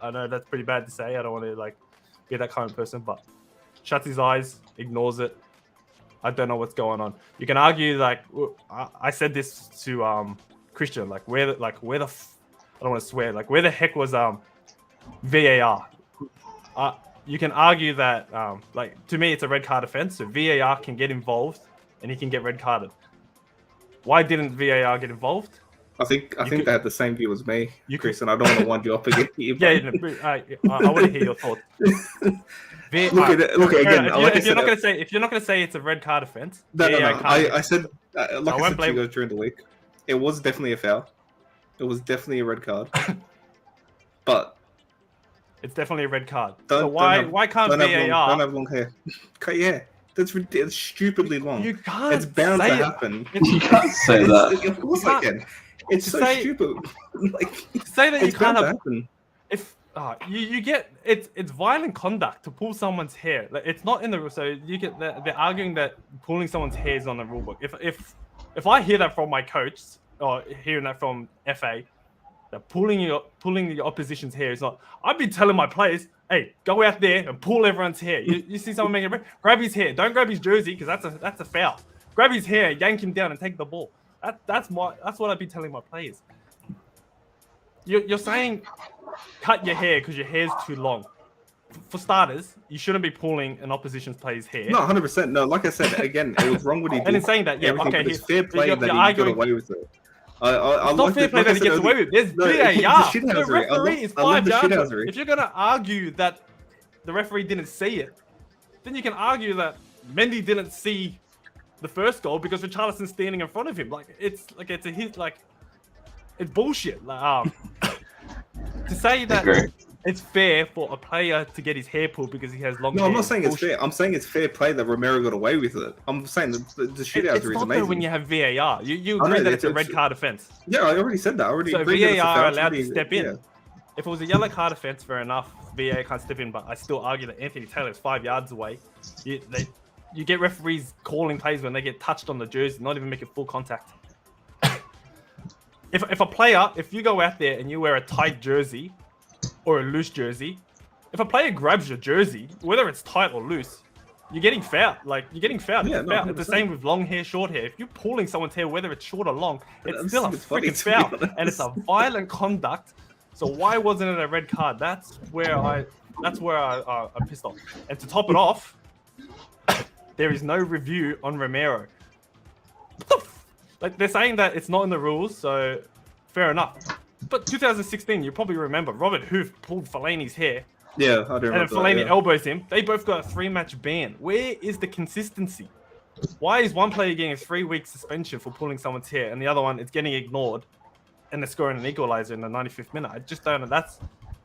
I know that's pretty bad to say. I don't want to be that kind of person, but shuts his eyes, ignores it. I don't know what's going on. You can argue I said this to Christian, where the I don't want to swear, where the heck was VAR? You can argue that to me it's a red card offense, so VAR can get involved and he can get red carded. Why didn't VAR get involved? I think they had the same view as me, Chris, and I don't want to wind you up again. I want to hear your thoughts. Look again. If you're not going to say it's a red card offense, no. I said I won't blame you guys during the week. it was definitely a foul. It was definitely a red card. But it's definitely a red card. So why can't VAR? Don't have long hair. Yeah, that's stupidly long. You can't. It's bound to happen. You can't say that. Of course I can. It's so stupid. Like, say that you can't have. Happen. If you get it's violent conduct to pull someone's hair. Like, it's not in the rule. So you get they're arguing that pulling someone's hair is on the rule book. If I hear that from my coach or hearing that from FA, that pulling the opposition's hair is not. I'd be telling my players, hey, go out there and pull everyone's hair. You see someone making a break, grab his hair. Don't grab his jersey because that's a foul. Grab his hair, yank him down, and take the ball. That's what I'd be telling my players. You're saying cut your hair because your hair's too long. For starters, you shouldn't be pulling an opposition's player's hair. No, 100%. No, like I said, again, it was wrong what he did. And in saying that, yeah, okay, it's fair play that he got away with it. It's not fair play that he gets away with it. There's VAR. The referee is 5 yards. If you're going to argue that the referee didn't see it, then you can argue that Mendy didn't see the first goal because Richarlison's standing in front of him. It's bullshit. To say that it's fair for a player to get his hair pulled because he has long hair. No, I'm not saying it's fair. I'm saying it's fair play that Romero got away with it. I'm saying the shootout is amazing. It's not when you have VAR. You agree that it's a red card offence. Yeah, I already said that. So VAR allowed to step in. Yeah. If it was a yellow card offence, fair enough. VAR can't step in, but I still argue that Anthony Taylor is 5 yards away. You get referees calling plays when they get touched on the jersey, not even making full contact. If a player, if you go out there and you wear a tight jersey or a loose jersey, if a player grabs your jersey, whether it's tight or loose, you're getting fouled. You're getting fouled. Yeah, no, it's the same with long hair, short hair. If you're pulling someone's hair, whether it's short or long, it's still a freaking foul, and it's a violent conduct. So why wasn't it a red card? That's where I'm pissed off. And to top it off, there is no review on Romero. They're saying that it's not in the rules, so fair enough. But 2016, you probably remember, Robert Hoof pulled Fellaini's hair. Yeah, I do remember. And then Fellaini elbows him. They both got a 3-match ban. Where is the consistency? Why is one player getting a 3-week suspension for pulling someone's hair and the other one is getting ignored and they're scoring an equalizer in the 95th minute? I just don't know.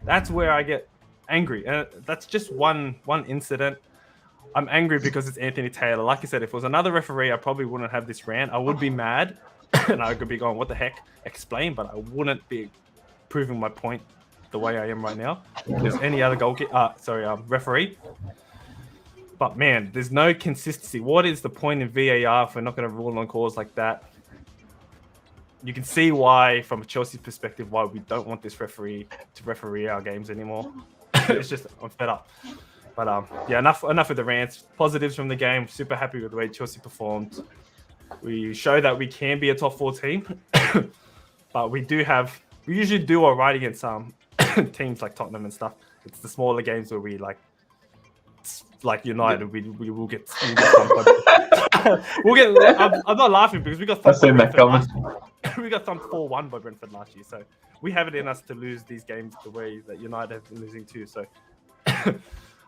That's where I get angry. And that's just one incident. I'm angry because it's Anthony Taylor. Like I said, if it was another referee, I probably wouldn't have this rant. I would be mad and I could be going, what the heck? Explain, but I wouldn't be proving my point the way I am right now. If there's any other referee. But man, there's no consistency. What is the point in VAR if we're not going to rule on calls like that? You can see why, from a Chelsea perspective, why we don't want this referee to referee our games anymore. It's just, I'm fed up. But enough of the rants. Positives from the game. Super happy with the way Chelsea performed. We show that we can be a top 4 team, but we usually do all right against teams like Tottenham and stuff. It's the smaller games where we like United. We will get some. We'll get. I'm not laughing because we got some. We got some 4-1 by Brentford last year, so we have it in us to lose these games the way that United have been losing too. So.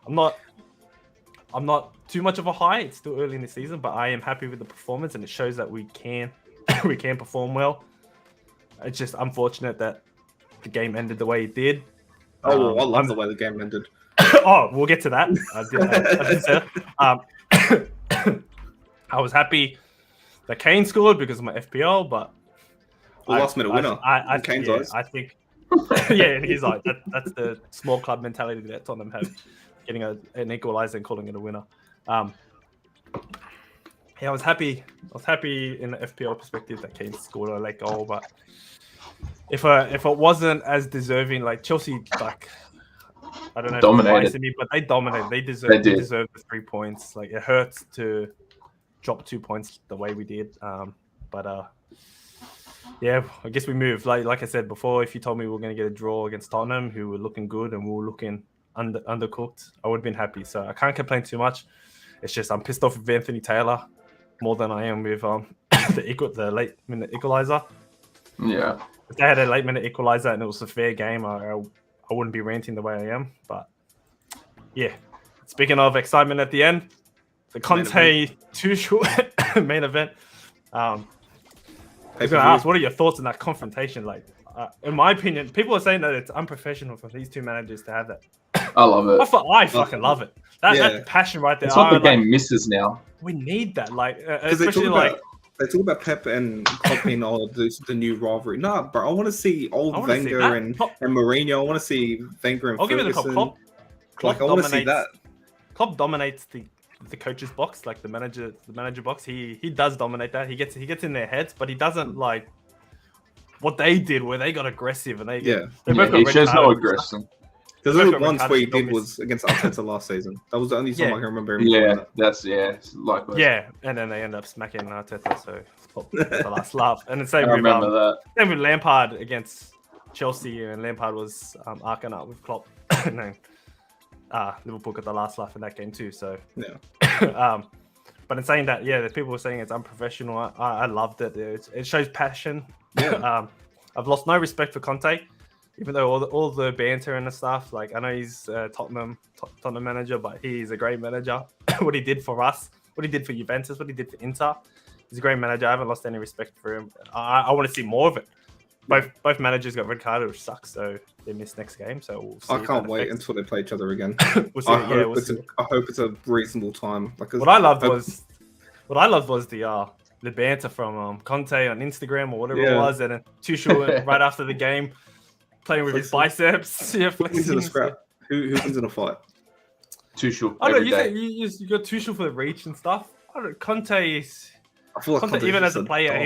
I'm not too much of a high. It's still early in the season, but I am happy with the performance, and it shows that we can perform well. It's just unfortunate that the game ended the way it did. I love the way the game ended. We'll get to that. I did say that. I was happy that Kane scored because of my FPL, but last minute winner. Kane's eyes. I think. Yeah, in his eyes, that's the small club mentality that Tottenham have. Getting an equaliser and calling it a winner. I was happy in the FPL perspective that Kane scored a late goal, but if it wasn't as deserving, like Chelsea, I don't know, dominated me, but they dominated. They deserve the 3 points. Like, it hurts to drop 2 points the way we did. Yeah, I guess we moved. Like I said before, if you told me we were going to get a draw against Tottenham, who were looking good and we were looking undercooked, I would have been happy. So I can't complain too much. It's just I'm pissed off with Anthony Taylor more than I am with the late minute equalizer. Yeah. If they had a late minute equalizer and it was a fair game, I wouldn't be ranting the way I am. But yeah, speaking of excitement at the end, the Conte Tuchel main event. I was going to ask, what are your thoughts on that confrontation? Like, in my opinion, people are saying that it's unprofessional for these two managers to have that. I love it. I fucking love it. That passion right there. It's what the game misses now. We need that, like, Because especially like. They talk about Pep and Klopp being the new rivalry. Nah, bro, I want to see old Wenger and Mourinho. I want to see Wenger and Ferguson. Give it the Klopp. Like, I want to see that. Klopp dominates the coach's box, like the manager box. He does dominate that. He gets in their heads, but he doesn't like what they did, where they got aggressive and they he shows no aggression. There's only one where he did was against Arteta last season. That was the only time I can remember him. Likewise. Yeah, and then they end up smacking Arteta, so it's the last laugh. And the same I remember that. Same with Lampard against Chelsea, and Lampard was arcing up with Klopp. No, Liverpool got the last laugh in that game too. So but in saying that, the people were saying it's unprofessional. I loved it. It shows passion. Yeah. I've lost no respect for Conte. Even though all the banter and the stuff, like I know he's Tottenham manager, but he's a great manager. What he did for us, what he did for Juventus, what he did for Inter, he's a great manager. I haven't lost any respect for him. I want to see more of it. Both managers got red carded, which sucks, so they missed next game. So we'll see. I can't wait until they play each other again. I hope it's a reasonable time. Like, what I loved was the banter from Conte on Instagram or whatever it was, and then Tuchel right after the game. Playing with his biceps, flexing. Who's in a scrap? Who wins in a fight? Tuchel. I don't know. You got Tuchel for the reach and stuff. I don't know. Conte is. I feel like Conte, even as a player,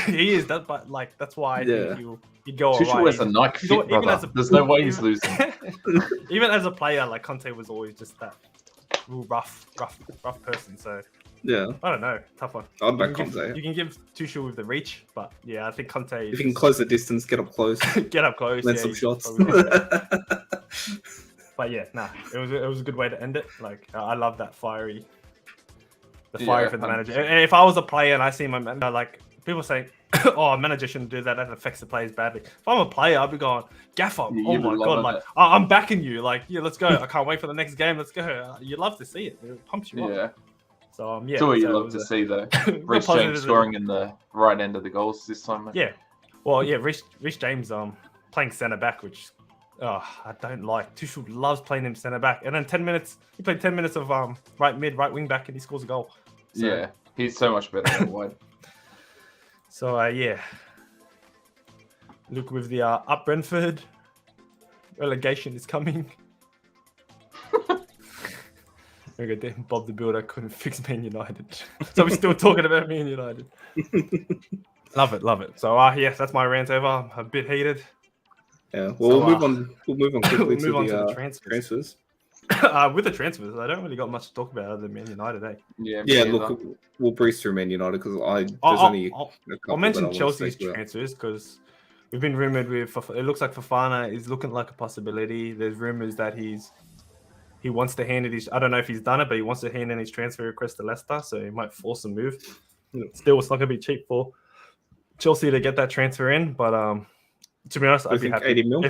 he is that, but like that's why I think he'd go. Tuchel has a Nike fit, brother. There's no way he's losing. Even as a player, like Conte was always just that real rough person. So. Yeah, I don't know. Tough one. I'd back Conte. You can give Tuchel with the reach, but I think Conte. If you can close the distance, get up close. Get up close. Land some shots. But it was a good way to end it. Like I love that fire for the manager. If I was a player and I see my manager, like people say, "Oh, a manager shouldn't do that. That affects the players badly." If I'm a player, I'd be going, "Gaffer, oh my god, like I'm backing you. Like let's go. I can't wait for the next game. Let's go." You love to see it. It pumps you up. Yeah. So it's what you love to see, though. Reece James scoring in the right end of the goals this time. Man. Yeah. Well, Reece James playing centre back, which I don't like. Tuchel loves playing him centre back, and then 10 minutes he played 10 minutes of right mid, right wing back, and he scores a goal. So, he's so much better than wide. So look with the up Brentford relegation is coming. Bob the Builder couldn't fix Man United. So we're still talking about Man United. Love it. So that's my rant over. I'm a bit heated. Yeah. Well, we'll move on quickly to the transfers. With the transfers, I don't really got much to talk about other than Man United, eh? Yeah, look, we'll breeze through Man United because I'll mention Chelsea's transfers because we've been rumored with. It looks like Fofana is looking like a possibility. There's rumors that he wants to hand it. I don't know if he's done it, but he wants to hand in his transfer request to Leicester, so he might force a move. Still, it's not going to be cheap for Chelsea to get that transfer in, but to be honest, I'd be happy. 80 mil?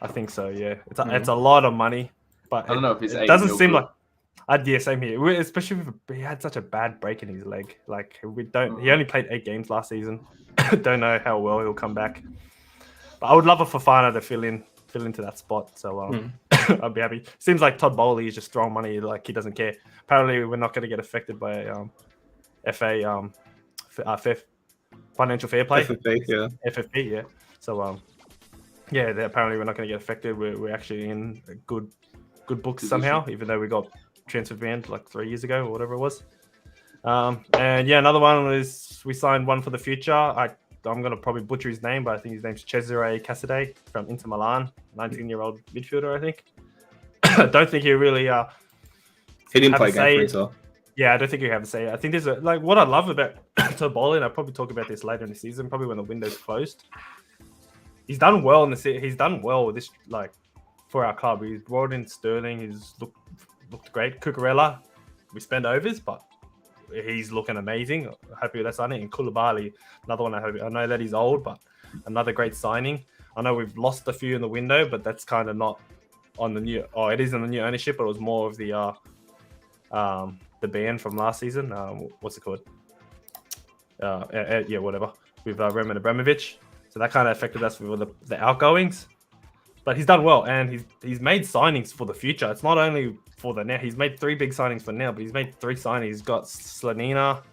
I think so. Yeah, it's a lot of money, but I don't know if it doesn't seem like. Same here. Especially if he had such a bad break in his leg. Like He only played 8 games last season. Don't know how well he'll come back. But I would love a Fofana to fill into that spot. So I'd be happy. Seems like Todd Bowley is just throwing money. Like he doesn't care. Apparently, we're not going to get affected by FA financial fair play. FFP, yeah. So apparently we're not going to get affected. We're actually in a good books somehow, even though we got transfer banned like 3 years ago or whatever it was. Another one was we signed one for the future. I'm going to probably butcher his name, but I think his name's Cesare Casadei from Inter Milan, 19-year-old midfielder, I think. I don't think he really he didn't play game for Inter. Yeah, I don't think you have a say. I think there's what I love about Todd Bowley, and I'll probably talk about this later in the season, probably when the window's closed. He's done well in the he's done well with this for our club. He's brought in Sterling. He's looked great. Cucurella, we spend overs, but he's looking amazing. Happy with that signing. And Koulibaly, another one. I know that he's old, but another great signing. I know we've lost a few in the window, but that's kind of not on the new. Oh, it is in the new ownership, but it was more of the ban from last season. What's it called? Whatever. with Roman Abramovich. So that kind of affected us with all the outgoings. But he's done well, and he's made signings for the future. It's not only for the now. He's made 3 big signings for now, but he's made 3 signings. He's got Slanina,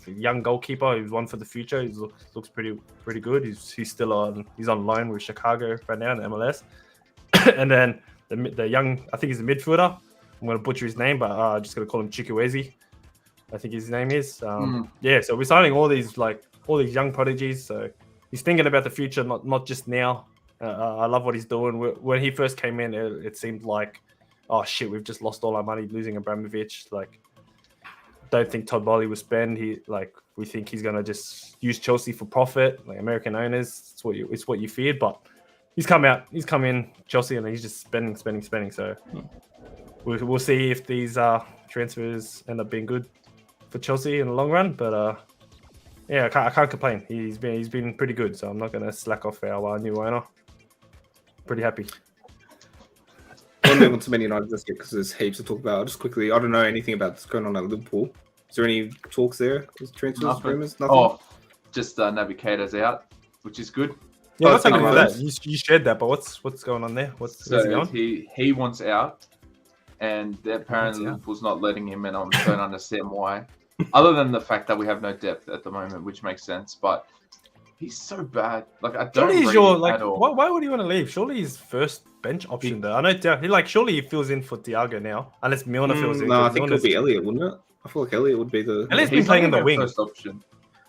a young goalkeeper who's one for the future. He looks pretty good. He's still on loan with Chicago right now in the MLS. And then the young, I think he's a midfielder. I'm going to butcher his name, but I'm just going to call him Chukwueze. I think his name is. Yeah, so we're signing all these young prodigies. So he's thinking about the future, not just now. I love what he's doing. When he first came in, it seemed like, oh shit, we've just lost all our money losing Abramovich. Like, don't think Todd Boehly will spend. We think he's gonna just use Chelsea for profit, like American owners. It's what you feared, but he's come in Chelsea, and he's just spending. So we'll see if these transfers end up being good for Chelsea in the long run. But yeah, I can't complain. He's been pretty good, so I'm not gonna slack off our new owner. Pretty happy. I won't move on to Man United just yet because there's heaps to talk about. Just quickly, I don't know anything about what's going on at Liverpool. Is there any talks there? Transfers, rumors? Nothing? Oh, just Naby Keita's out, which is good. Yeah, what's happening with that? You shared that, but what's going on there? Where's he going? He wants out, and apparently Liverpool's not letting him, and I don't understand why. Other than the fact that we have no depth at the moment, which makes sense, but he's so bad. Like, I don't rate him at all. Why would he want to leave? Surely he's first bench option there. I know surely he fills in for Thiago now, unless Milner fills in. No, I think it'll be Elliot, wouldn't it? I feel like Elliot would be the. Elliot's been playing in the wing. First option.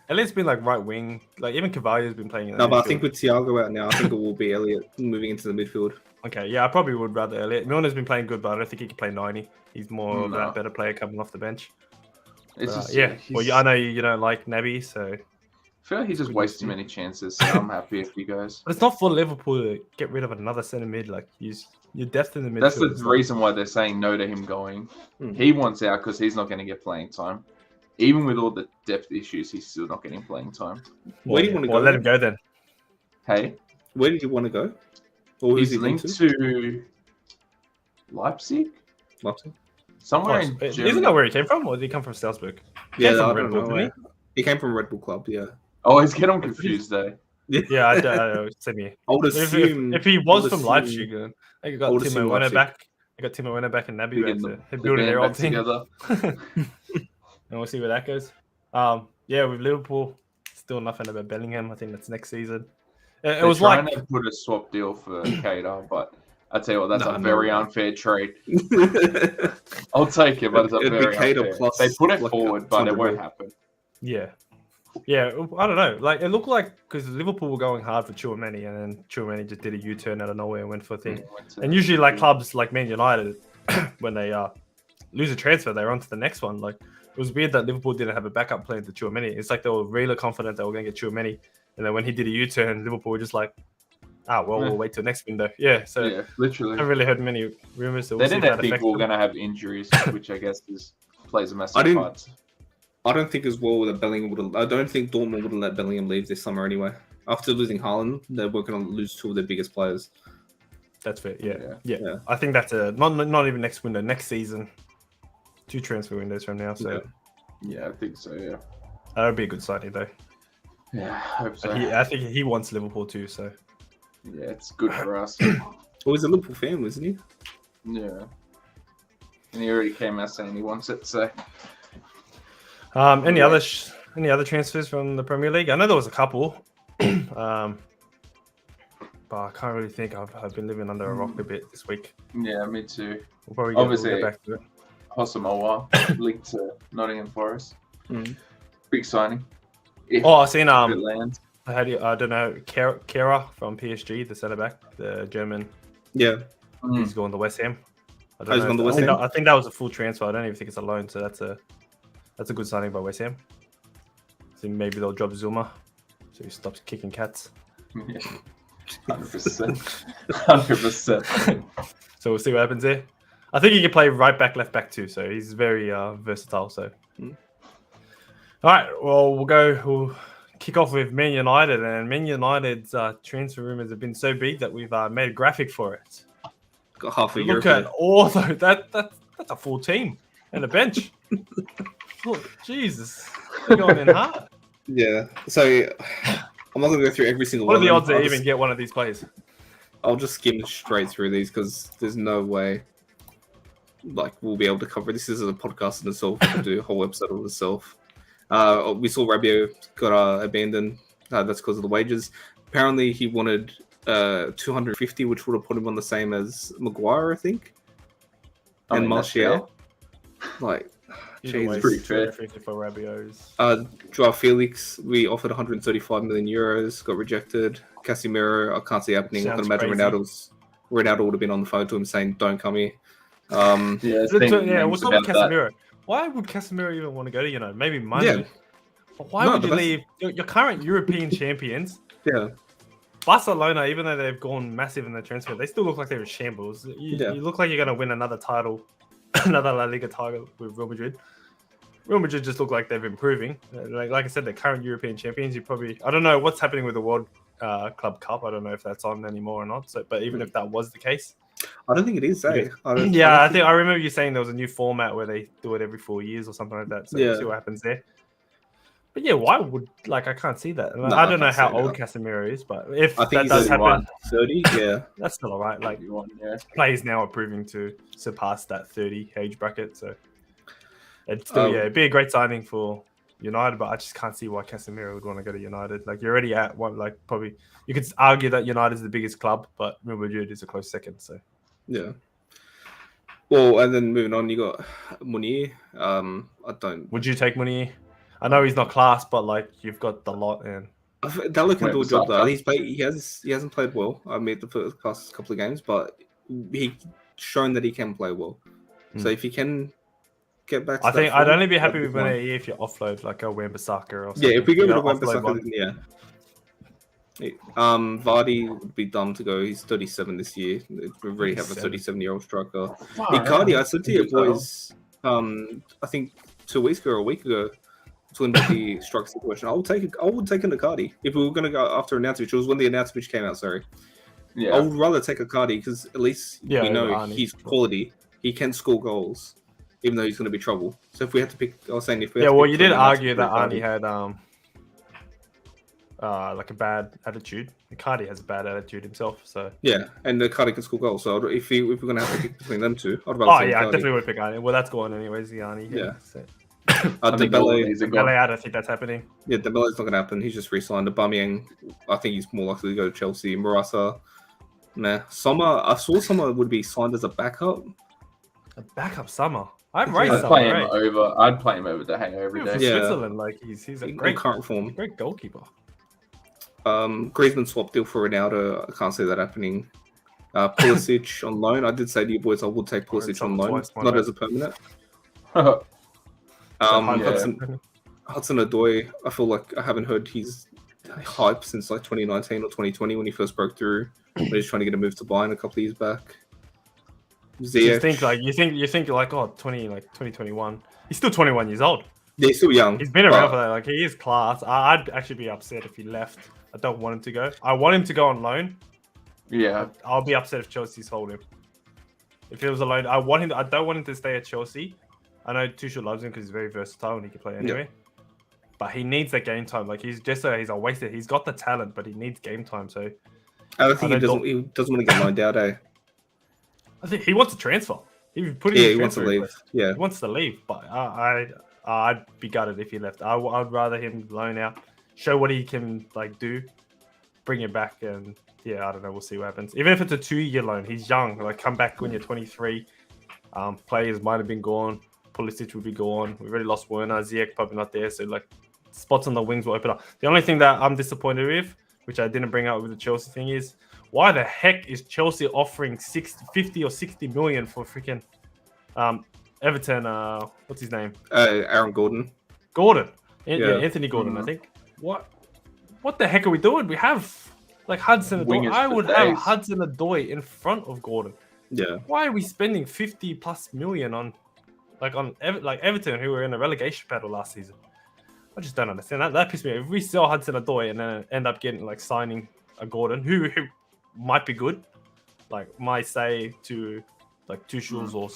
Elliot's been like right wing. Like even Cavallo's been playing in the No, but I think with Thiago out now, I think it will be Elliot moving into the midfield. Okay, yeah, I probably would rather Elliot. Milner's been playing good, but I don't think he can play 90. He's more of a better player coming off the bench. It's just, well, I know you don't like Naby, so. I feel like he's just wasting many chances, so I'm happy if he goes. But it's not for Liverpool to get rid of another centre mid. Like, you're depth in the midfield. That's the reason why they're saying no to him going. He wants out because he's not going to get playing time. Even with all the depth issues, he's still not getting playing time. Where do you want to go? Well, let him go then. Hey? Where do you want to go? Or he's linked to Leipzig? Somewhere in Germany. Isn't that where he came from? Or did he come from Salzburg? Yeah, I don't know. He came from Red Bull Club, yeah. Oh, he's getting confused though. Yeah, I don't send me. I would assume if he was from Leipzig, I got Timo Werner back. I got Timo Werner back and Naby back. They're building their own team together. And we'll see where that goes. Yeah, with Liverpool, still nothing about Bellingham. I think that's next season. It was trying to put a swap deal for Keita, but I tell you what, that's a very unfair trade. I'll take it, but it's a very unfair. They put it forward, but it won't happen. Yeah, I don't know. Like, it looked like because Liverpool were going hard for Tchouaméni, and then Tchouaméni just did a U-turn out of nowhere and went for a thing. And usually, like clubs like Man United, when they lose a transfer, they're on to the next one. Like, it was weird that Liverpool didn't have a backup plan to Tchouaméni. It's like they were really confident they were going to get Tchouaméni, and then when he did a U-turn, Liverpool were just like, we'll wait till next window. Yeah, so literally, I haven't really heard many rumors. They didn't think we were going to have injuries, which I guess plays a massive part. I don't think as well that Bellingham I don't think Dortmund would have let Bellingham leave this summer anyway. After losing Haaland, they were going to lose 2 of their biggest players. That's fair. Yeah. I think that's not even next window, next season. 2 transfer windows from now. So yeah, I think so. Yeah, that would be a good signing though. Yeah, I hope so. I think he wants Liverpool too. So yeah, it's good for us. Well, he's a Liverpool fan, wasn't he? Yeah, and he already came out saying he wants it. So. Any other transfers from the Premier League? I know there was a couple, but I can't really think. I've been living under a rock a bit this week. Yeah, me too. We'll probably get back to it. Hosamoa linked to Nottingham Forest. Big signing. I seen I don't know, Kera from PSG, the centre back, the German. Yeah, he's going to West Ham. I think that was a full transfer. I don't even think it's a loan, so that's a good signing by West Ham. I think maybe they'll drop Zuma, so he stops kicking cats. 100%. 100%. So we'll see what happens there. I think he can play right back, left back too, so he's very versatile. So, all right, well we'll kick off with Man United, and Man United's transfer rumors have been so big that we've made a graphic for it. Got half a year. Look at all though. That's a full team and a bench. Oh, Jesus, they're going in hard. Yeah. So I'm not gonna go through every single What one. are the of odds them. to even get one of these players? I'll just skim straight through these because there's no way like we'll be able to cover. This is a podcast in itself. We'll do a whole episode of itself. We saw Rabiot got abandoned. That's because of the wages. Apparently, he wanted 250, which would have put him on the same as Maguire, I think, and Martial. Like, Jesus, pretty fair. 250 for Rabiot's. Joao Felix, we offered 135 million euros, got rejected. Casemiro, I can't see happening. I can imagine Ronaldo would have been on the phone to him saying, "Don't come here." What's up with Casemiro? Why would Casemiro even want to go to United? Maybe money. Yeah. But why would you leave your current European champions? Yeah. Barcelona, even though they've gone massive in the transfer, they still look like they're in shambles. You look like you're going to win another title, another La Liga title with Real Madrid. Real Madrid just look like they're improving. Like I said, they're current European champions. You probably, I don't know what's happening with the World Club Cup. I don't know if that's on anymore or not. So, but even if that was the case, I don't think it is. I remember you saying there was a new format where they do it every 4 years or something like that. So we'll see what happens there. But yeah, why would I can't see that. I don't know how old Casemiro is, but if that does happen, 30, yeah, that's still all right. Like players now are proving to surpass that 30 age bracket, so it's still it'd be a great signing for United. But I just can't see why Casemiro would want to go to United. Like you're already at one, like probably you could argue that United is the biggest club, but Real Madrid is a close second. So yeah. Well, and then moving on, you got Munir. I don't. Would you take Munir? I know he's not class, but like you've got the lot and Dallo can do a job though. He hasn't played well. I mean, the past couple of games, but he's shown that he can play well. So if he can get back, I think I'd only be happy with Munir if you offload like a Wan-Bissaka or something. Yeah, if we go with Wan-Bissaka, then yeah. Vardy would be dumb to go. He's 37 this year. We already have a 37-year-old striker. Icardi, I said to you boys, I think 2 weeks ago or a week ago, talking about the striker situation. I would take an Icardi if we were going to go after Arnautovic. It was when the Arnautovic came out. Sorry, I would rather take Icardi because at least we know he's quality. He can score goals, even though he's going to be trouble. So if we had to pick, I was saying if we you did argue that Arnie had like a bad attitude. Icardi has a bad attitude himself. So yeah, and Icardi can score goals. So if we're going to have to pick between them two, I'd rather. I definitely would pick Arnie. Well, that's going anyways. The Arnie. Yeah. So. Dembele, I don't think that's happening. Yeah, Dembele's not going to happen. He's just re-signed. Aubameyang, I think he's more likely to go to Chelsea. Morata, nah. Sommer, I saw Sommer would be signed as a backup. A backup Sommer? I'd play him over. I'd play him over De Gea every day. Switzerland, like he's a great current form. Great goalkeeper. Griezmann swap deal for Ronaldo. I can't see that happening. Pulisic on loan. I did say to you boys I would take Pulisic on loan, not as a permanent. Hudson-Odoi, I feel like I haven't heard his hype since like 2019 or 2020 when he first broke through. He's trying to get a move to Bayern a couple of years back. Ziyech. You think 2021. He's still 21 years old. Yeah, he's still young. He's been around for that. Like he is class. I'd actually be upset if he left. I don't want him to go. I want him to go on loan. Yeah. I'll be upset if Chelsea's hold him. If it was a loan, I don't want him to stay at Chelsea. I know Tuchel loves him because he's very versatile and he can play anywhere. Yeah. But he needs that game time. Like he's a wasted. He's got the talent, but he needs game time. So I don't think he doesn't want to get loaned out. I think he wants to transfer. He wants to leave. Yeah, he wants to leave. But I'd be gutted if he left. I'd rather him loan out, show what he can like do, bring it back, and yeah, I don't know. We'll see what happens. Even if it's a 2-year loan, he's young. Like come back when you're 23. Players might have been gone. Pulisic will be gone. We've already lost Werner. Ziyech probably not there. So, like, spots on the wings will open up. The only thing that I'm disappointed with, which I didn't bring up with the Chelsea thing, is why the heck is Chelsea offering 50 or 60 million for freaking Everton? What's his name? Aaron Gordon. Anthony Gordon, I think. What the heck are we doing? We have, like, Hudson-Odoi. I would have Hudson-Odoi in front of Gordon. Yeah. Why are we spending 50+ million on Everton, who were in a relegation battle last season? I just don't understand that. That pissed me off. If we sell Hudson-Odoi and then end up signing a Gordon, who might be good, like might say to like Tuchel's or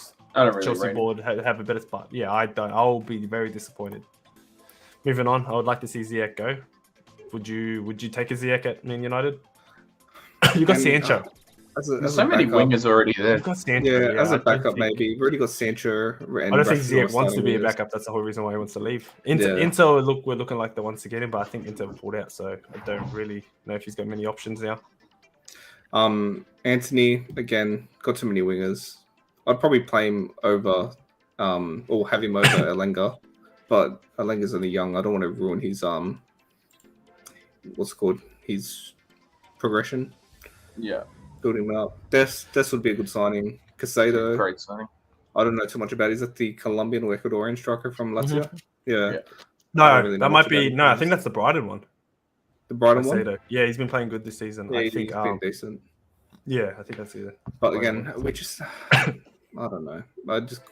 Chelsea board have a better spot. Yeah, I don't. I'll be very disappointed. moving on, I would like to see Ziyech go. Would you take a Ziyech at Man United? You got Sancho. There's so many wingers already there. Got Sancho, yeah, as a backup, maybe. You've already got Sancho. I don't think Ziyech wants to be a backup. That's the whole reason why he wants to leave. Inter we're looking like the ones to get him, but I think Inter pulled out, so I don't really know if he's got many options now. Anthony, again, got too many wingers. I'd probably play him over, or have him over Alenga, but Alenga's only young. I don't want to ruin his his progression. Yeah. Building him up. This would be a good signing. Casado. Great signing. I don't know too much about it. Is that the Colombian or Ecuadorian striker from Lazio? Yeah. No, really that might be. No, I think that's the Brighton one. The Brighton one? Yeah, he's been playing good this season. Yeah, I think he's been decent. Yeah, I think that's it. But again, we just... I don't know.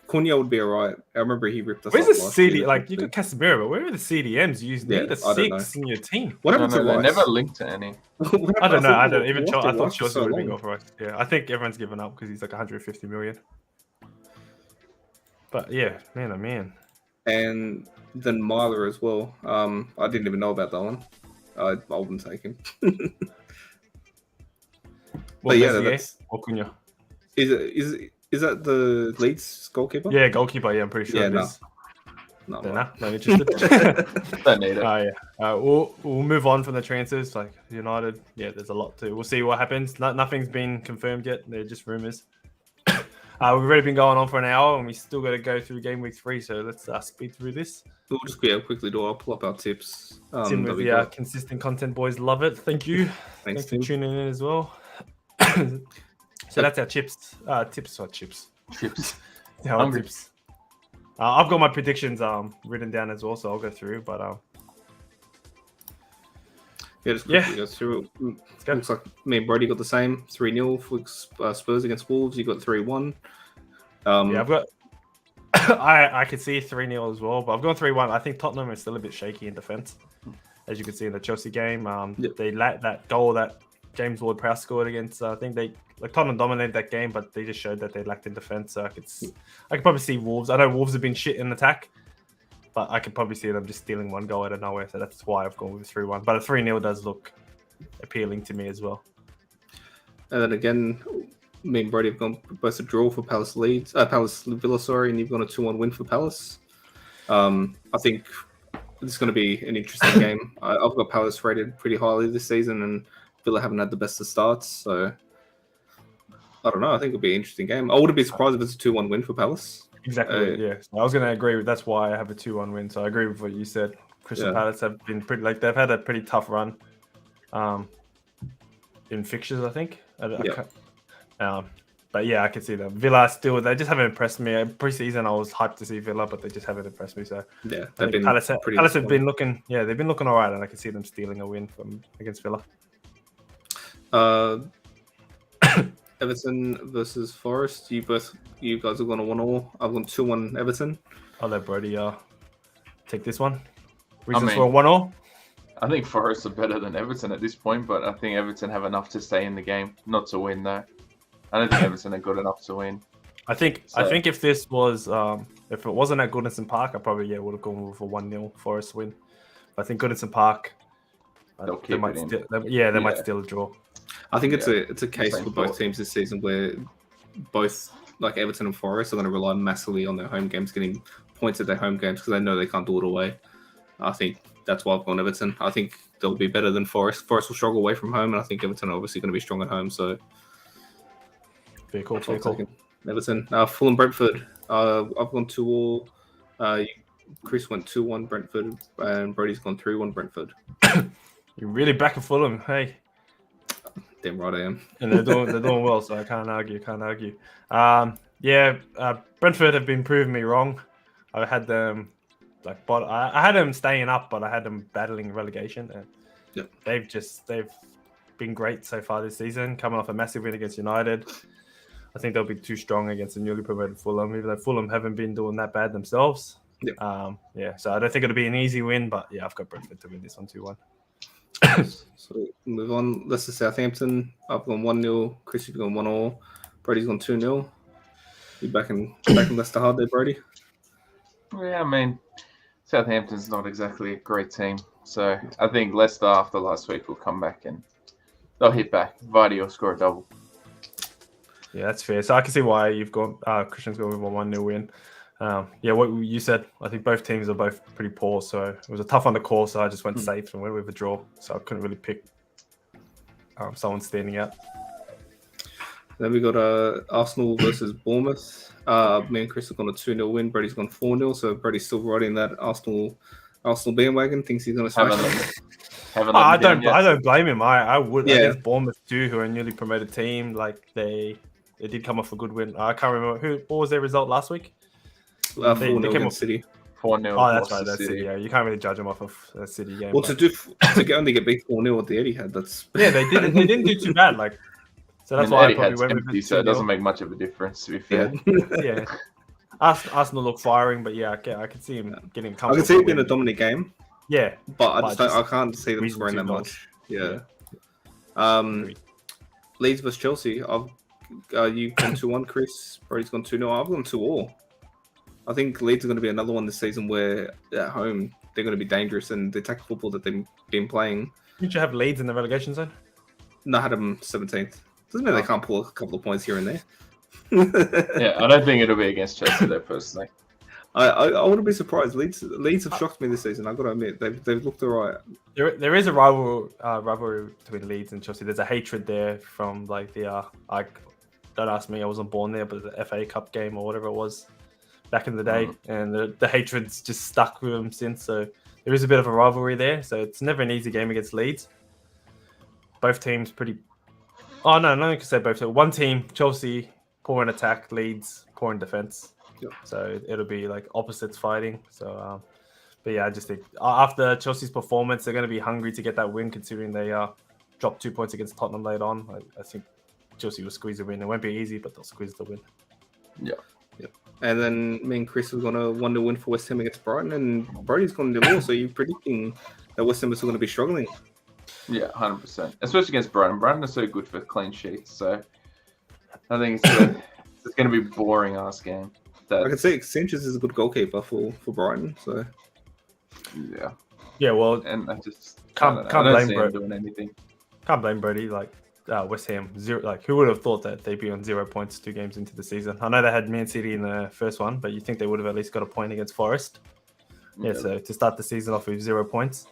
Cunha would be alright. I remember he ripped us. Where's the CD? Like you got Casemiro, but where are the CDMs? You need a 6 in your team. What happened to They never linked to any. I don't know. I don't even. I thought Chelsea would have been going for us. Yeah, I think everyone's given up because he's like 150 million. But yeah, man, oh man. And then Myler as well. I didn't even know about that one. I wouldn't take him. But yeah, that's Cunha. Is that the Leeds goalkeeper? Yeah, goalkeeper. Yeah, I'm pretty sure it is. No, not interested. Don't need it. Yeah. We'll move on from the transfers. Like United, yeah, there's a lot to. We'll see what happens. Nothing's been confirmed yet. They're just rumors. We've already been going on for an hour, and we still got to go through game week 3. So let's speed through this. We'll just quickly do. I'll pull up our tips. Tim with the consistent content, boys. Love it. Thank you. Thanks for tuning in as well. So that's our chips. Tips or chips? Chips. Yeah, tips. I've got my predictions written down as well, so I'll go through. But just quickly go through. Looks like me and Brody got the same 3-0 for Spurs against Wolves. You got 3-1. Yeah, I've got. I could see 3-0 as well, but I've gone 3-1. I think Tottenham is still a bit shaky in defense, as you can see in the Chelsea game. They lacked that goal that James Ward-Prowse scored against. I think Tottenham dominated that game, but they just showed that they lacked in defense. So I could probably see Wolves. I know Wolves have been shit in attack, but I could probably see them just stealing one goal out of nowhere. So that's why I've gone with 3-1. But a 3-0 does look appealing to me as well. And then again, me and Brody have gone both a draw for Palace Villa, and you've gone a 2-1 win for Palace. I think it's going to be an interesting game. I've got Palace rated pretty highly this season, and Villa haven't had the best of starts, so I don't know. I think it'll be an interesting game. I wouldn't be surprised if it's a 2-1 win for Palace. Exactly. Yeah, so I was going to agree with. That's why I have a 2-1 win. So I agree with what you said. Crystal Palace have been they've had a pretty tough run, in fixtures. I think. But yeah, I can see them. Villa they just haven't impressed me. Pre-season, I was hyped to see Villa, but they just haven't impressed me. So yeah, Palace have been looking. Yeah, they've been looking all right, and I can see them stealing a win against Villa. Everton versus Forest. You guys have gone a 1-1. I've gone 2-1 Everton. I'll let Brody take this one. Reasons for a 1-1. I think Forest are better than Everton at this point, but I think Everton have enough to stay in the game, not to win though. I don't think Everton are good enough to win. I think if this was if it wasn't at Goodison Park, I probably would have gone with a 1-0 Forest win. But I think Goodison Park, they might steal a draw. I think it's a case for both teams this season where both like Everton and Forest are going to rely massively on their home games, getting points at their home games because they know they can't do it away. I think that's why I've gone Everton. I think they'll be better than Forest. Forest will struggle away from home, and I think Everton are obviously going to be strong at home. So, very cool. Everton. Fulham Brentford. I've gone 2-2. Chris went 2-1 Brentford, and Brody's gone 3-1 Brentford. You're really back at Fulham, hey. Damn right I am. And they're doing well, so I can't argue. Brentford have been proving me wrong. I had them I had them staying up, but I had them battling relegation. And they've been great so far this season, coming off a massive win against United. I think they'll be too strong against the newly promoted Fulham, even though Fulham haven't been doing that bad themselves. So I don't think it'll be an easy win, but yeah, I've got Brentford to win this one 2-1. So move on. Leicester Southampton. I've gone 1-0. Chris, you've gone 1-0. Brody's gone 2-0. You back in Leicester hard there, Brody? Yeah, I mean, Southampton's not exactly a great team. So I think Leicester after last week will come back and they'll hit back. Vardy will score a double. Yeah, that's fair. So I can see why you've gone. Christian's going with a 1-0 win. Yeah, what you said. I think both teams are both pretty poor, so it was a tough one to call. So I just went safe and went with a draw. So I couldn't really pick someone standing out. Then we got Arsenal versus Bournemouth. Me and Chris have gone a 2-0 win. Brady's gone 4-0. So Brady's still riding that Arsenal bandwagon. Thinks he's going to smash. I don't blame him. I would. Yeah. Against Bournemouth too, who are a newly promoted team. Like they did come off a good win. I can't remember what was their result last week. 4-0 against City. 4-0. Oh, that's right. That's City. Yeah, you can't really judge them off of a City game. Well, to only get beat 4-0 at the Etihad, that's yeah. They didn't do too bad. Like so that's why I probably went with it. So it doesn't make much of a difference, to be fair. Yeah. Arsenal look firing, but yeah, I can see him getting comfortable. I can see it being a dominant game. Yeah, but I can't see them scoring that much. Yeah. Leeds versus Chelsea. You've gone 2-1, Chris. Brady's gone 2-0. I've gone 2-2. I think Leeds are going to be another one this season where at home they're going to be dangerous and the attack football that they've been playing. Did you have Leeds in the relegation zone? No, I had them 17th. Doesn't mean they can't pull a couple of points here and there. Yeah, I don't think it'll be against Chelsea though, personally. I wouldn't be surprised. Leeds have shocked me this season. I've got to admit, they've looked alright. There is a rivalry between Leeds and Chelsea. There's a hatred there from like the don't ask me, I wasn't born there, but the FA Cup game or whatever it was back in the day, and the hatred's just stuck with them since. So there is a bit of a rivalry there. So it's never an easy game against Leeds. Both teams pretty. Oh no, I can say both. One team, Chelsea, poor in attack, Leeds poor in defense. Yep. So it'll be like opposites fighting. So, but yeah, I just think after Chelsea's performance, they're going to be hungry to get that win, considering they dropped 2 points against Tottenham later on. I think Chelsea will squeeze the win. It won't be easy, but they'll squeeze the win. Yeah. And then me and Chris have gone a 1-0 win for West Ham against Brighton, and Brody's gone 0-0. So you're predicting that West Ham is still going to be struggling? Yeah, 100%. Especially against Brighton. Brighton are so good for clean sheets, so I think it's going to be a boring ass game. I can say Sanchez is a good goalkeeper for Brighton. So yeah. Well, and I just can't blame Brody doing anything. Can't blame Brody. Like West Ham 0. Like who would have thought that they'd be on 0 points 2 games into the season? I know they had Man City in the first one, but you think they would have at least got a point against Forest? Yeah. So to start the season off with 0 points.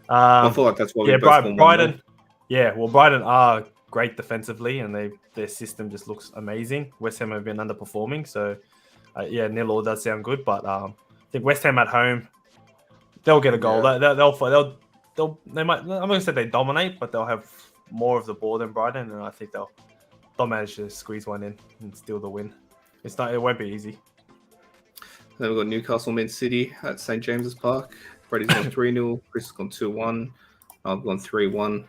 I feel like that's why we Brighton. Yeah, well, Brighton are great defensively, and their system just looks amazing. West Ham have been underperforming, so 0-0 does sound good. But I think West Ham at home, they'll get a goal. Yeah. They might. I'm not gonna say they dominate, but they'll have more of the ball than Brighton, and I think they'll manage to squeeze one in and steal the win. It won't be easy. Then we've got Newcastle Man City at St James's Park. Brady's gone 3-0. Chris has gone 2-1. I've gone 3-1.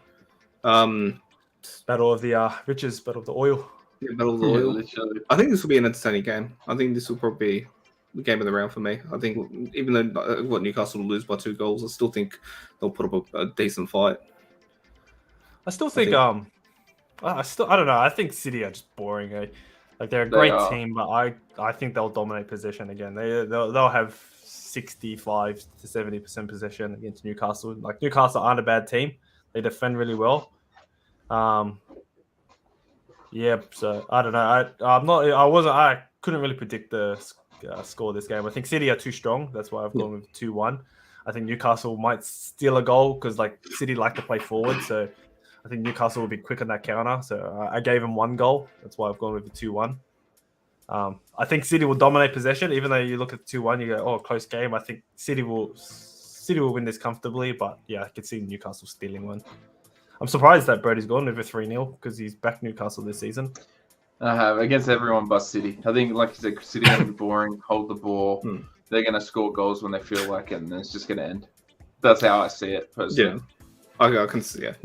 Battle of the riches, battle of the oil. Yeah, battle of the oil. Literally. I think this will be an entertaining game. I think this will probably be the game of the round for me. I think even though I've got Newcastle to lose by 2 goals, I still think they'll put up a decent fight. I still think I don't know. I think City are just boring. Like they're a great team, but I think they'll dominate possession again. They'll have 65 to 70% possession against Newcastle. Like Newcastle aren't a bad team. They defend really well. Yeah, so I don't know. I couldn't really predict the score of this game. I think City are too strong. That's why I've gone with 2-1. I think Newcastle might steal a goal because like City like to play forward. So I think Newcastle will be quick on that counter. So I gave them 1 goal. That's why I've gone with the 2-1. I think City will dominate possession, even though you look at 2-1, you go, oh, close game. I think City will win this comfortably, but yeah, I could see Newcastle stealing one. I'm surprised that Brody's gone over 3-0 because he's back Newcastle this season. I have against everyone but City. I think, like you said, City are going to be boring, hold the ball. They're going to score goals when they feel like it, and then it's just going to end. That's how I see it, personally. Yeah, I can see it.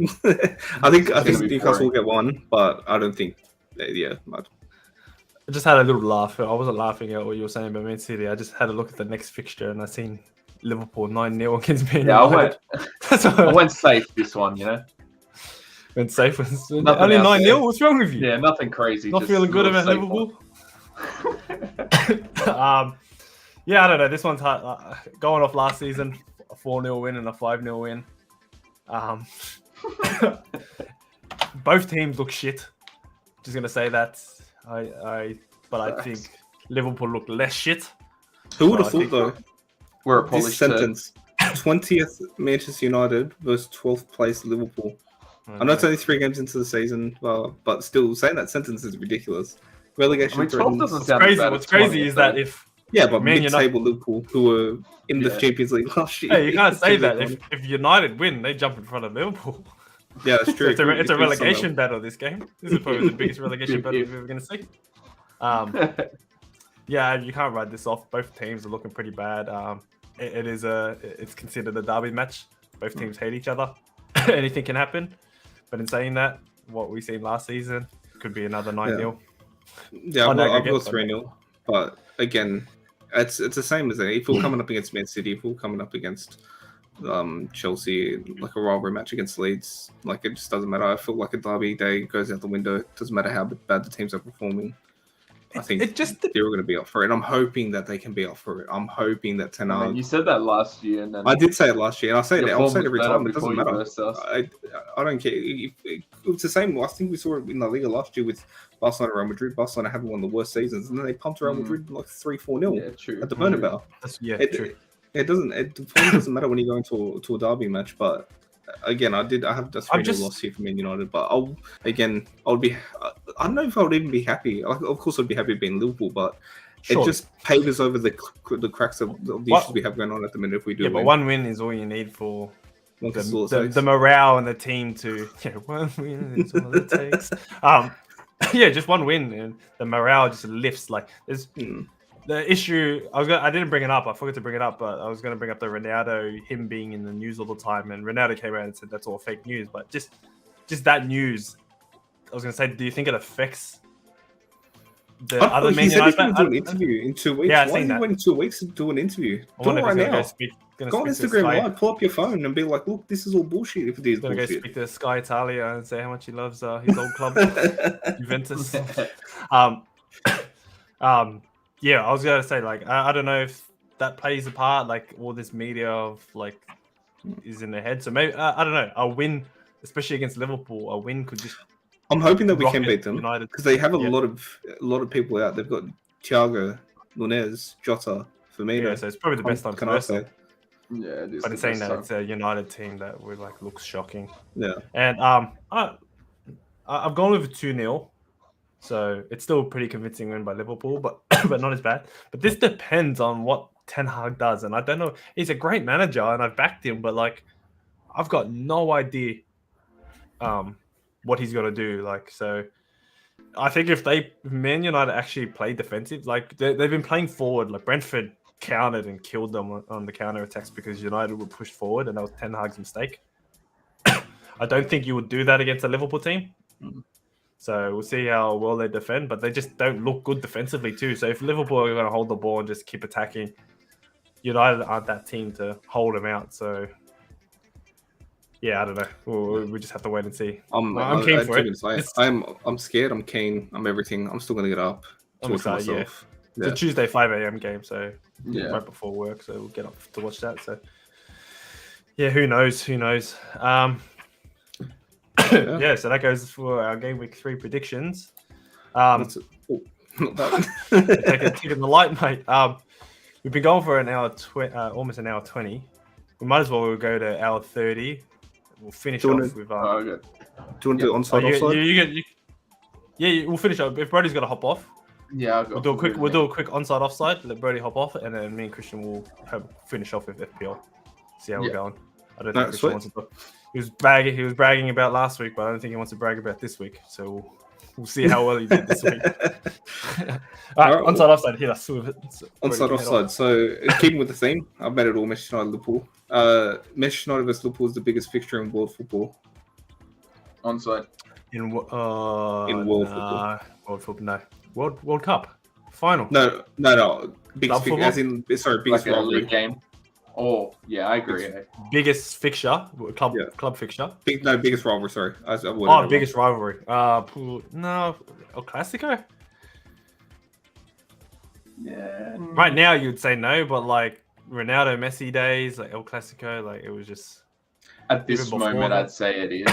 I think Newcastle will get 1, but I don't think, I just had a little laugh. I wasn't laughing at what you were saying about Man City. I just had a look at the next fixture and I seen Liverpool 9-0 against Man United. I went safe this one, you know. Went safe. Only 9-0? What's wrong with you? Yeah, nothing crazy. Not feeling good about Liverpool? Yeah, I don't know. This one's hard. Going off last season, a 4-0 win and a 5-0 win. Both teams look shit. Just gonna say that. But I think Liverpool look less shit. Who would have thought though? We're a This polished sentence: 20th Manchester United versus 12th place Liverpool. I know it's only 3 games into the season, but still saying that sentence is ridiculous. Relegation. I mean, 12 doesn't sound crazy. bad. What's crazy is that if but mid-table Liverpool, who were in the Champions League last year. Hey, you can't say that. If United win, they jump in front of Liverpool. Yeah, that's true. It's a relegation battle. This game. This is probably the biggest relegation battle we're ever going to see. Yeah, you can't write this off. Both teams are looking pretty bad. It's considered a derby match. Both teams hate each other. Anything can happen. But in saying that, what we seen last season could be another 9-0. Yeah, I've got 3-0. But again, it's the same as if we're coming up against Man City, if we're coming up against Chelsea, like a rivalry match against Leeds, like it just doesn't matter. I feel like a derby day goes out the window. It doesn't matter how bad the teams are performing. I think they're all going to be up for it. I'm hoping that they can be up for it. I'm hoping that Ten Hag... You said that last year, and then I did say it last year, and I'll say it every time. It doesn't matter. I don't care. It's the same. I think we saw it in La Liga last year with Barcelona, Real Madrid. Barcelona having one of the worst seasons, and then they pumped Real Madrid like 3-4-0 at the Bernabeu. True. It doesn't matter when you go into a derby match, but. Again, I have the 3-0 loss here for Man United, but I don't know if I would even be happy. Like, of course, I'd be happy being Liverpool, but it just pavers over the cracks of the issues we have going on at the minute if we do. Yeah, but one win is all you need for the morale and the team to. Yeah, one win is all it takes. Yeah, just one win and the morale just lifts. Like there's. The issue, I didn't bring it up. I forgot to bring it up, but I was going to bring up the Ronaldo, him being in the news all the time. And Ronaldo came out and said that's all fake news. But just that news, I was going to say, do you think it affects the other Man United? He said he's going to do an interview in 2 weeks. Yeah, why are you waiting 2 weeks to do an interview? Do it right now. Go on Instagram Live, pull up your phone and be like, look, this is all bullshit if it is bullshit. Going to go speak to Sky Italia and say how much he loves his old club, Juventus. Yeah, I was gonna say, like, I don't know if that plays a part, like all this media of like is in their head. So maybe I don't know. A win, especially against Liverpool, a win could just. I'm hoping that we can beat them because they have a lot of people out. They've got Thiago, Nunez, Jota, Firmino. Yeah, so it's probably the best time. Can I say? Yeah, it is. But in saying that, it's a United team that would looks shocking. Yeah, and I've gone with a 2-0. So it's still a pretty convincing win by Liverpool, but not as bad. But this depends on what Ten Hag does, and I don't know. He's a great manager, and I've backed him, but I've got no idea what he's gonna do. So I think if Man United actually play defensive, they've been playing forward. Like Brentford countered and killed them on the counter attacks because United were pushed forward, and that was Ten Hag's mistake. I don't think you would do that against a Liverpool team. So we'll see how well they defend, but they just don't look good defensively too. So if Liverpool are going to hold the ball and just keep attacking, United aren't that team to hold them out. So yeah, I don't know. We just have to wait and see. I'm keen for it. I'm scared. I'm keen. I'm everything. I'm still going to get up. I'm excited. Yeah. It's a Tuesday 5 a.m. game, so right before work. So we'll get up to watch that. So yeah, who knows? Yeah, so that goes for our game week 3 predictions. Take a tick in the light, mate. We've been going for an hour, almost an hour 20. We might as well go to hour 30. We'll finish off with. Do you want to do onside offside? We'll finish up. If Brody's got to hop off, we'll do a quick onside offside. Let Brody hop off, and then me and Christian will finish off with FPL. See how we're going. I don't think Christian wants to talk. He was bragging about last week, but I don't think he wants to brag about this week. So we'll see how well he did this week. All right, onside offside. Hit us with it. Onside offside. So keeping with the theme, I've made it all Manchester United Liverpool. Manchester United versus Liverpool is the biggest fixture in world football. Onside. In world football. World football. No. World Cup final. No. Biggest fixture, as in biggest rivalry game. Oh, yeah, I agree. Biggest fixture, club fixture. Biggest rivalry. Sorry, biggest rivalry. No, El Clasico. Yeah. Right now, you'd say no, but like Ronaldo, Messi days, like El Clasico, like it was just. At this Even before moment, that. I'd say it is.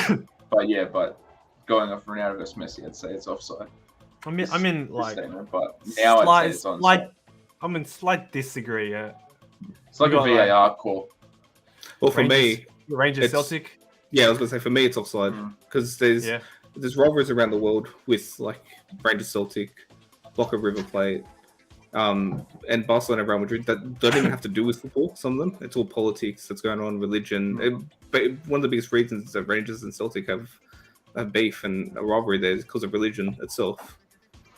but going off Ronaldo versus Messi, I'd say it's offside. I mean, like, statement, but now I'd say it's onside. Slight disagree. Yeah, It's like You a got, VAR call. Well, for me, Rangers it's- Celtic. yeah, I was gonna say for me it's offside because there's rivalries around the world with like Rangers Celtic, Boca River Plate, and Barcelona and Real Madrid that don't even have to do with football. Some of them, it's all politics that's going on, religion. But one of the biggest reasons is that Rangers and Celtic have beef and a rivalry there is because of religion itself.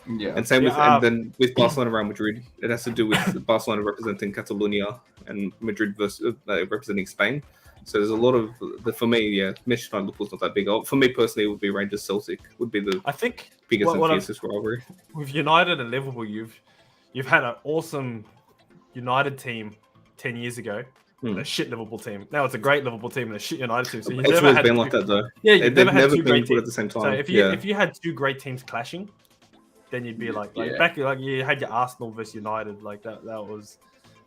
Yeah, and same with and then with Barcelona and Real Madrid, it has to do with Barcelona representing Catalonia and Madrid versus representing Spain. So there's a lot of for me, Manchester United Liverpool's not that big. For me personally, it would be Rangers Celtic would be the I think biggest and fiercest rivalry. With United and Liverpool, you've had an awesome United team 10 years ago. A shit Liverpool team. Now it's a great Liverpool team and a shit United team. So you've it's never always had been like that though. Yeah, you've never had two great teams teams at the same time. So if you had two great teams clashing, then you'd be like back like you had your Arsenal versus United, like that was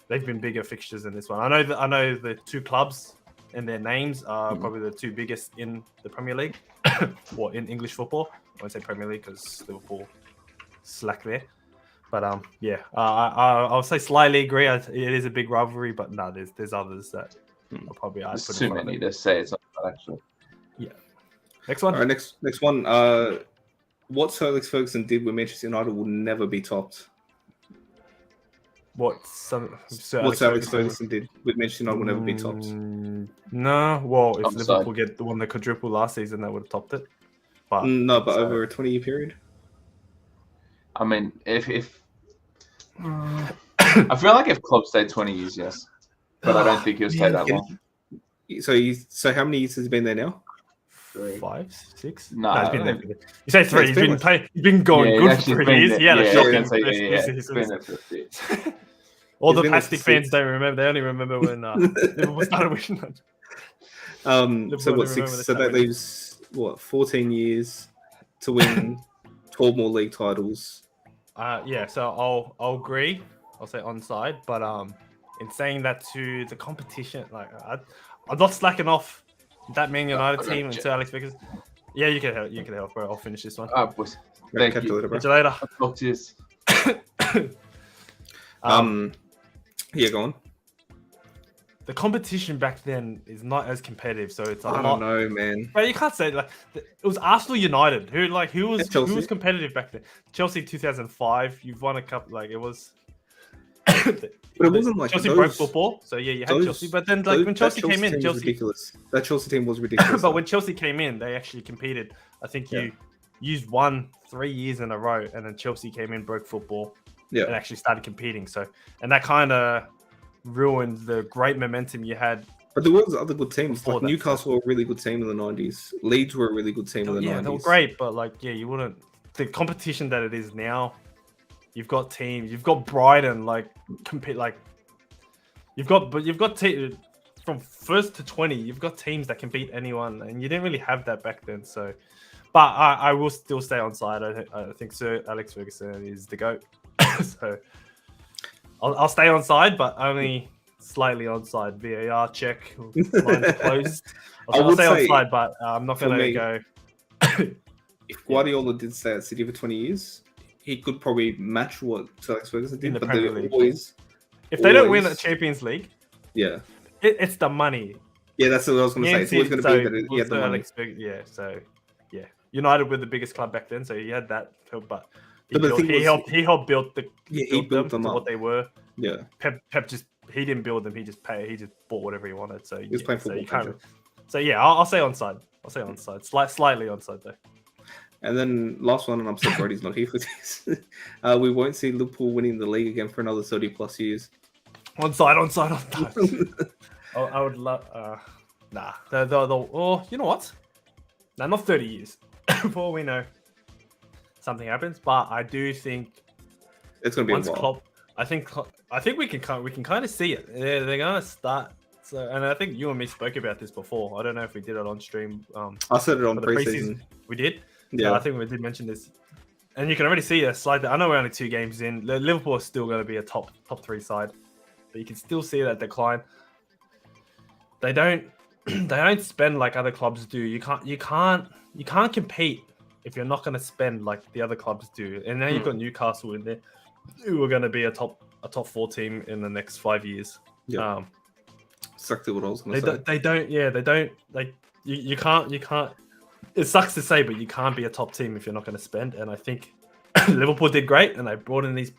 they've been bigger fixtures in this one. I know the two clubs and their names are probably the two biggest in the Premier League or in English football. I won't say Premier League because Liverpool slack there. But I'll say slightly agree. It is a big rivalry, but no, there's others that are probably I'd put too many to say it's actually. Yeah. Next one. All right, next one. What Sir Alex Ferguson did with Manchester United will never be topped. What Sir Alex Ferguson did with Manchester United will never be topped. No, well, if Liverpool get the one that quadruple last season, that would have topped it. But but over a 20-year period. I mean, if I feel like if Klopp stayed 20 years, yes, but I don't think he'll stay that long. So how many years has he been there now? 3. 5, 6? No, he's been there. You say 3. He's been going good for 3 years. It's been there for a bit. All the plastic fans don't remember. They only remember when Liverpool started winning. So what? 6? So that leaves 14 years to win 12 more league titles. So I'll agree. I'll say onside, but in saying that to the competition, like I'm not slacking off that Man United team and Sir Alex Ferguson. Yeah, you can help, bro. I'll finish this one. Boys. Thank you. Catch you later. I'll talk to you. Yeah, go on. The competition back then is not as competitive, so it's I don't know, man. But you can't say like it was Arsenal United who was competitive back then. Chelsea 2005, you've won a cup, like it was. But it wasn't like Chelsea broke football, so yeah, you had Chelsea. But then when Chelsea came in, was ridiculous. That Chelsea team was ridiculous. But when Chelsea came in, they actually competed. I think you won 3 years in a row, and then Chelsea came in, broke football, and actually started competing. So, and that kind of ruined the great momentum you had. But there was other good teams. Like Newcastle were a really good team in the 90s. Leeds were a really good team in the 90s. Yeah, they were great, but you wouldn't. The competition that it is now, you've got teams. You've got Brighton, you've got from 1st to 20. You've got teams that can beat anyone, and you didn't really have that back then. So, but I will still stay on side. I think Sir Alex Ferguson is the GOAT. So I'll stay on side, but only slightly on side. VAR check. Lines closed. I'll stay on side, but I'm not going to go. If Guardiola did stay at City for 20 years, he could probably match what Sir Alex Ferguson did. In the but Premier League. If they don't win a Champions League, it's the money. Yeah, that's what I was going to say. It's always going to be that he had the money. United were the biggest club back then, so he had that. But he helped build them to what they were. Yeah. Pep just he didn't build them. He just bought whatever he wanted. So he was playing football. So I'll say onside. Slightly onside though. And then last one, and I'm sorry Brody's not here for this. We won't see Liverpool winning the league again for another 30+ years. Onside. I would love. Nah. You know what? Nah, not 30 years. Before we know something happens, but I do think it's going to be once a while. Klopp, I think we can kind of see it. They're going to start. So, and I think you and me spoke about this before. I don't know if we did it on stream. I said it on preseason. We did. Yeah, I think we did mention this. and you can already see a slide. I know we're only 2 games in. Liverpool is still going to be a top 3 side, but you can still see that decline. They don't spend like other clubs do. You can't compete if you're not going to spend like the other clubs do. And now you've got Newcastle in there, who are going to be a top 4 team in the next 5 years. Yeah, exactly what I was going to say. They don't like you can't. It sucks to say, but you can't be a top team if you're not going to spend. And I think Liverpool did great, and they brought in these.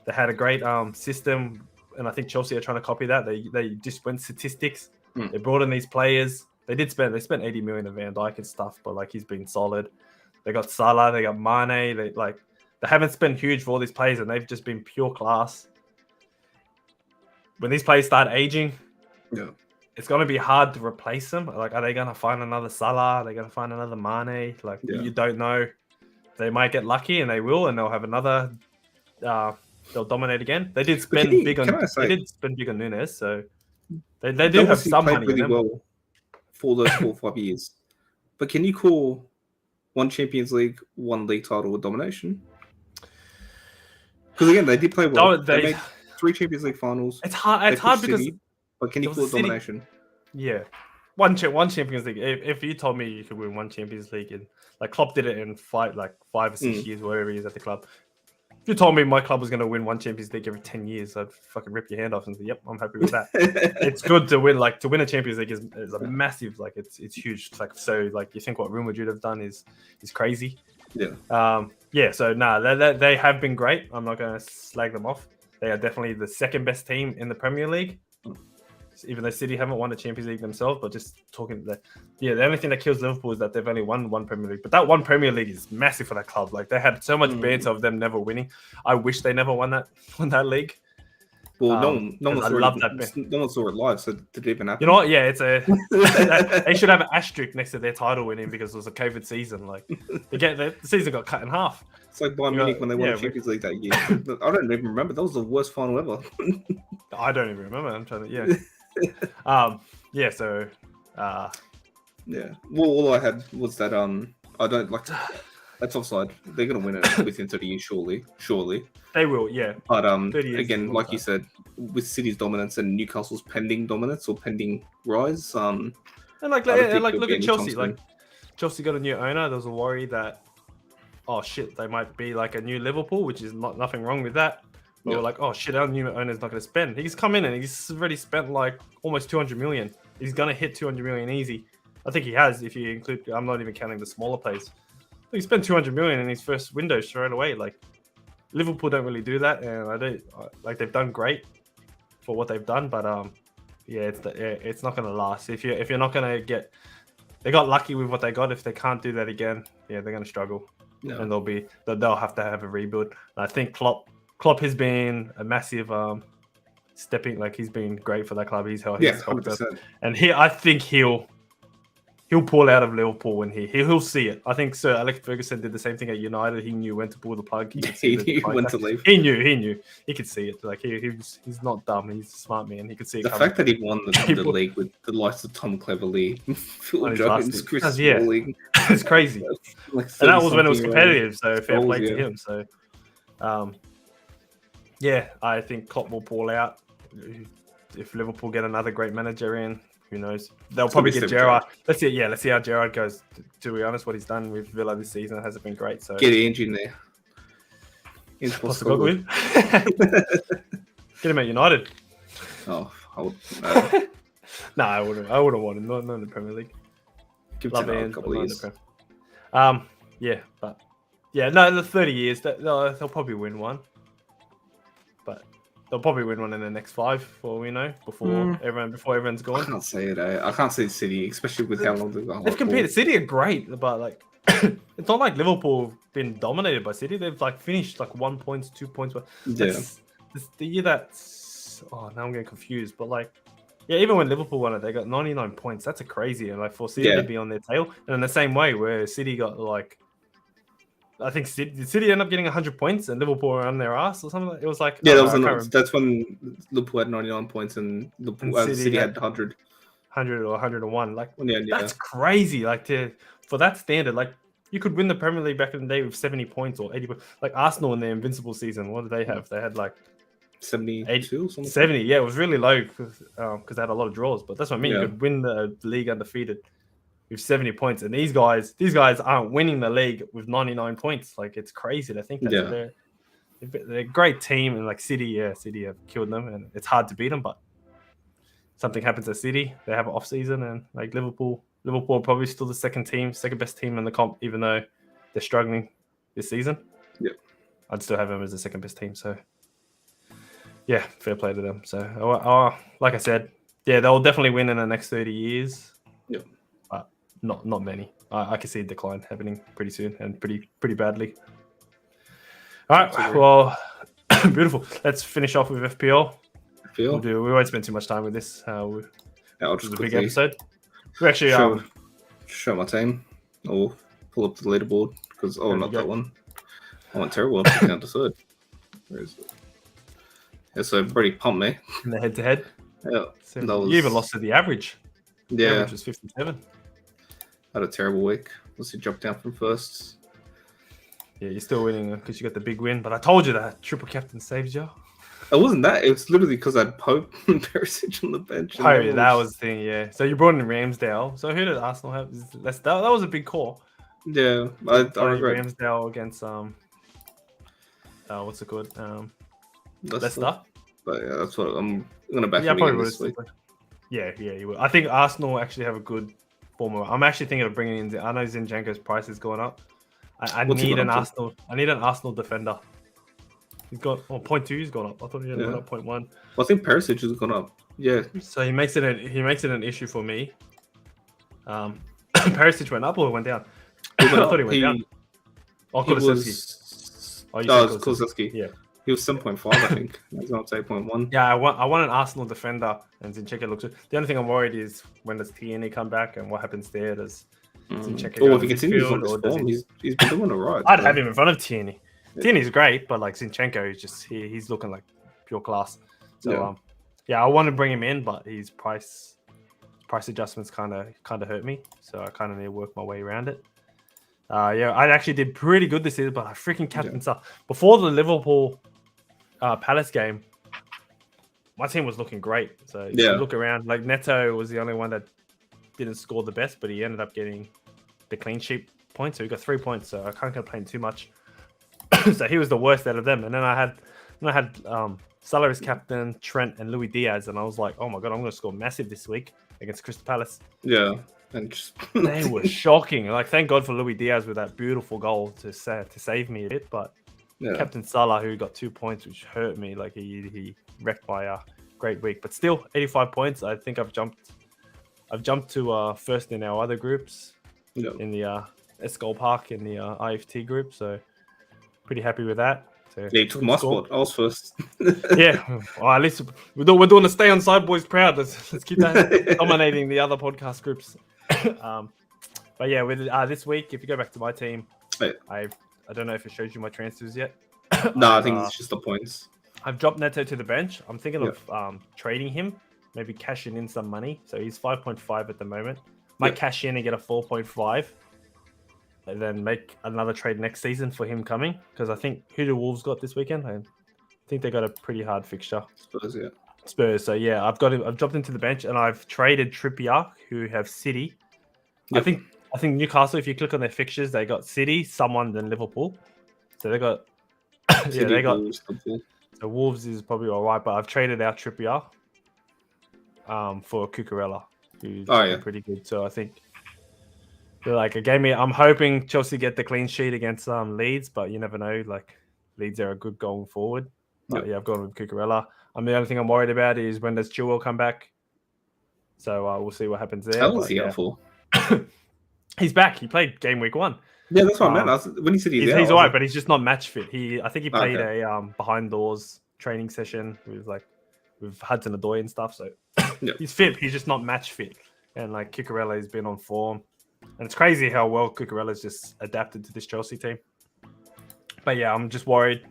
They had a great system, and I think Chelsea are trying to copy that. They just went statistics. They brought in these players. They spent 80 million on Van Dijk and stuff, but like he's been solid. They got Salah, they got Mane. They haven't spent huge for all these players, and they've just been pure class. When these players start aging, it's going to be hard to replace them. Like, are they going to find another Salah? Are they going to find another Mane? Like, you don't know. They might get lucky, and they will, and they'll have another. They'll dominate again. They did spend big on. They did spend big on Nunes, so they do have some money really in them. well for those 4 or 5 years. But can you call one Champions League, one league title a domination? Because again, they did play well. They made 3 Champions League finals. It's hard. It's hard because. But can you call it domination? Yeah, one Champions League. If you told me you could win 1 Champions League, and like Klopp did it in 5 or 6 years, wherever he is at the club. If you told me my club was going to win 1 Champions League every 10 years, I'd fucking rip your hand off and say, "Yep, I'm happy with that." It's good to win. Like to win a Champions League is a massive. Like it's huge. Like so, like you think what Real Madrid have done is crazy. Yeah. Yeah. So they have been great. I'm not going to slag them off. They are definitely the 2nd best team in the Premier League. Even though City haven't won the Champions League themselves, but just talking the only thing that kills Liverpool is that they've only won 1 Premier League. But that 1 Premier League is massive for that club. Like they had so much banter of them never winning. I wish they never won that league. Well, no one saw it live, so did it even happen? You know what? Yeah, it's a they should have an asterisk next to their title winning because it was a COVID season. Like the season got cut in half. It's like Bayern Munich when they won the Champions League that year. I don't even remember. That was the worst final ever. I don't even remember. I'm trying to So Well, all I had was that I don't like. That's offside. They're gonna win it within 30 years, surely. They will, yeah. But again, like you said, with City's dominance and Newcastle's pending dominance or pending rise, and look at Chelsea. Like Chelsea got a new owner. There was a worry that they might be like a new Liverpool, which is nothing wrong with that. But we're like, oh shit, our new owner's not going to spend. He's come in and he's already spent like almost 200 million. He's going to hit 200 million easy. I think he has, if you include. I'm not even counting the smaller plays. He spent 200 million in his first window straight away. Like Liverpool don't really do that, and they've done great for what they've done, but it's not going to last. If you're not going to get, they got lucky with what they got. If they can't do that again, they're going to struggle, and they'll have to have a rebuild. And I think Klopp has been a massive stepping. Like he's been great for that club. He's helped 100%. And I think he'll pull out of Liverpool when he'll see it. I think Sir Alex Ferguson did the same thing at United. He knew when to pull the plug. He knew when to leave. He knew. He could see it. Like he's not dumb. He's a smart man. He could see it. The fact that he won the league with the likes of Tom Cleverley, Phil Jones, Chris Smalling. It's crazy. And that was when it was competitive. So fair play to him. So, I think Klopp will pull out. If Liverpool get another great manager in, who knows? They'll probably get Gerrard. Let's see how Gerrard goes. To be honest, what he's done with Villa this season hasn't been great. So get Ange in there. Get him at United. Oh, I would. No, I wouldn't. I wouldn't want him. Not in the Premier League. Give Love Ange, a couple of years. The 30 years. They'll probably win one. But they'll probably win one in the next 5, for all we know, before everyone's gone. I can't say it. I can't say City, especially with how long they've competed. City are great, but like it's not like Liverpool have been dominated by City. They've like finished like 1 point, 2 points. This the year that's now I'm getting confused. But like even when Liverpool won it, they got 99 points. That's a crazy, and like for City to be on their tail. And in the same way where City got like. I think City end up getting 100 points and Liverpool were on their ass or something. It was like that's when Liverpool had 99 points and City had 100 or 101. Like that's crazy. Like for that standard, like You could win the Premier League back in the day with 70 points or 80 points. Like Arsenal in their invincible season, what did they have? They had like 72 something. 70. Yeah, it was really low because they had a lot of draws. But that's what I mean. Yeah. You could win the league undefeated with 70 points. And these guys aren't winning the league with 99 points. Like, it's crazy to think that. Yeah. So they're a great team. And like City have killed them. And it's hard to beat them. But something happens at City. They have an off season. And like Liverpool are probably still the second best team in the comp, even though they're struggling this season. Yeah. I'd still have them as the second best team. So, yeah, fair play to them. So, like I said, yeah, they'll definitely win in the next 30 years. Yeah. But not many. I can see a decline happening pretty soon and pretty badly. All right. Absolutely. Well, beautiful. Let's finish off with FPL. We FPL. won't spend too much time with this. I'll This just is a big quickly episode. We actually show my team. Or pull up the leaderboard because There not you go. that one. I went terrible. I'm down to third. Where is it? Yeah, so pretty pumped me. in the head-to-head. Yeah, So that was- you even lost to the average. The yeah. average was 57. Had a terrible week. Let's see, dropped down from first. Yeah, you're still winning because you got the big win. But I told you that triple captain saves you. It wasn't that. It was literally because I had Pope and Perisic on the bench. and Oh, everyone yeah, that was the thing, yeah. So you brought in Ramsdale. So who did Arsenal have? That was a big call. Yeah, I Playing regret. Ramsdale against what's it called? Leicester. Leicester. But yeah, that's what I'm gonna back Yeah, him probably again would. this week. Yeah, you would. I think Arsenal actually have a good form. I'm actually thinking of bringing in. I know Zinchenko's price is going up. I What's he need gone an up to? Arsenal. I need an Arsenal defender. He's got 0.2. He's gone up. I thought he had Yeah. 0.1. Well, I think Perisic has gone up. Yeah, So he makes it an issue for me. Perisic went up or went down? he I thought he went down. Oh, He Kulusevski. was. Oh, you Oh, said it's Kulusevski. Yeah. He was 7.5, I think. He's not 8.1. Yeah, I want an Arsenal defender, and Zinchenko looks good. The only thing I'm worried is when does Tierney come back, and what happens there? Does Zinchenko Or go if he to continues midfield, on this or does form, he- he's been doing alright. I'd have him in front of Tierney. Tierney's great, but like Zinchenko is just he's looking like pure class. So Yeah. I want to bring him in, but his price adjustments kind of hurt me. So I kind of need to work my way around it. Yeah, I actually did pretty good this season, but I freaking captain stuff before the Liverpool Palace game. My team was looking great. So if you look around, like Neto was the only one that didn't score the best, but he ended up getting the clean sheet points. So he got 3 points. So I can't complain too much. So he was the worst out of them. And then I had Salah as captain, Trent and Luis Diaz, and I was like, oh my god, I'm going to score massive this week against Crystal Palace. Yeah. And just They were shocking. Like, thank God for Luis Diaz with that beautiful goal to save me a bit. But Captain Salah, who got 2 points, which hurt me. Like he wrecked my great week. But still, 85 points. I think I've jumped to first in our other groups in the Escol Park in the IFT group. So pretty happy with that. So, yeah, he took my spot. I was first. Yeah, well, at least we're doing the Stay on Side Boys proud. Let's keep that dominating the other podcast groups. But yeah, with this week, if you go back to my team, I don't know if it shows you my transfers yet. No, I think it's just the points. I've dropped Neto to the bench. I'm thinking of trading him, maybe cashing in some money. So he's 5.5 at the moment. Might cash in and get a 4.5. And then make another trade next season for him coming. Because I think, who do Wolves got this weekend? I think they got a pretty hard fixture. Spurs. So yeah, I've dropped into the bench and I've traded Trippier, who have City. I think Newcastle, if you click on their fixtures, they got City, someone, then Liverpool. So they got they got Wolves, the Wolves is probably all right, but I've traded out Trippier for Cucurella, who's pretty good. So I think like a game. I'm hoping Chelsea get the clean sheet against Leeds, but you never know. Like Leeds are a good going forward. But yeah, I've gone with Cucurella. The only thing I'm worried about is when does Tuchel come back. So we'll see what happens there. How was he out for? He's back. He played game week 1. Yeah, that's what I meant. When he said he's out, he's all right, but he's just not match fit. I think he played a behind doors training session with Hudson-Odoi and stuff. So he's fit. He's just not match fit. And like Cucurella has been on form, and it's crazy how well Cucurella's just adapted to this Chelsea team. But yeah, I'm just worried.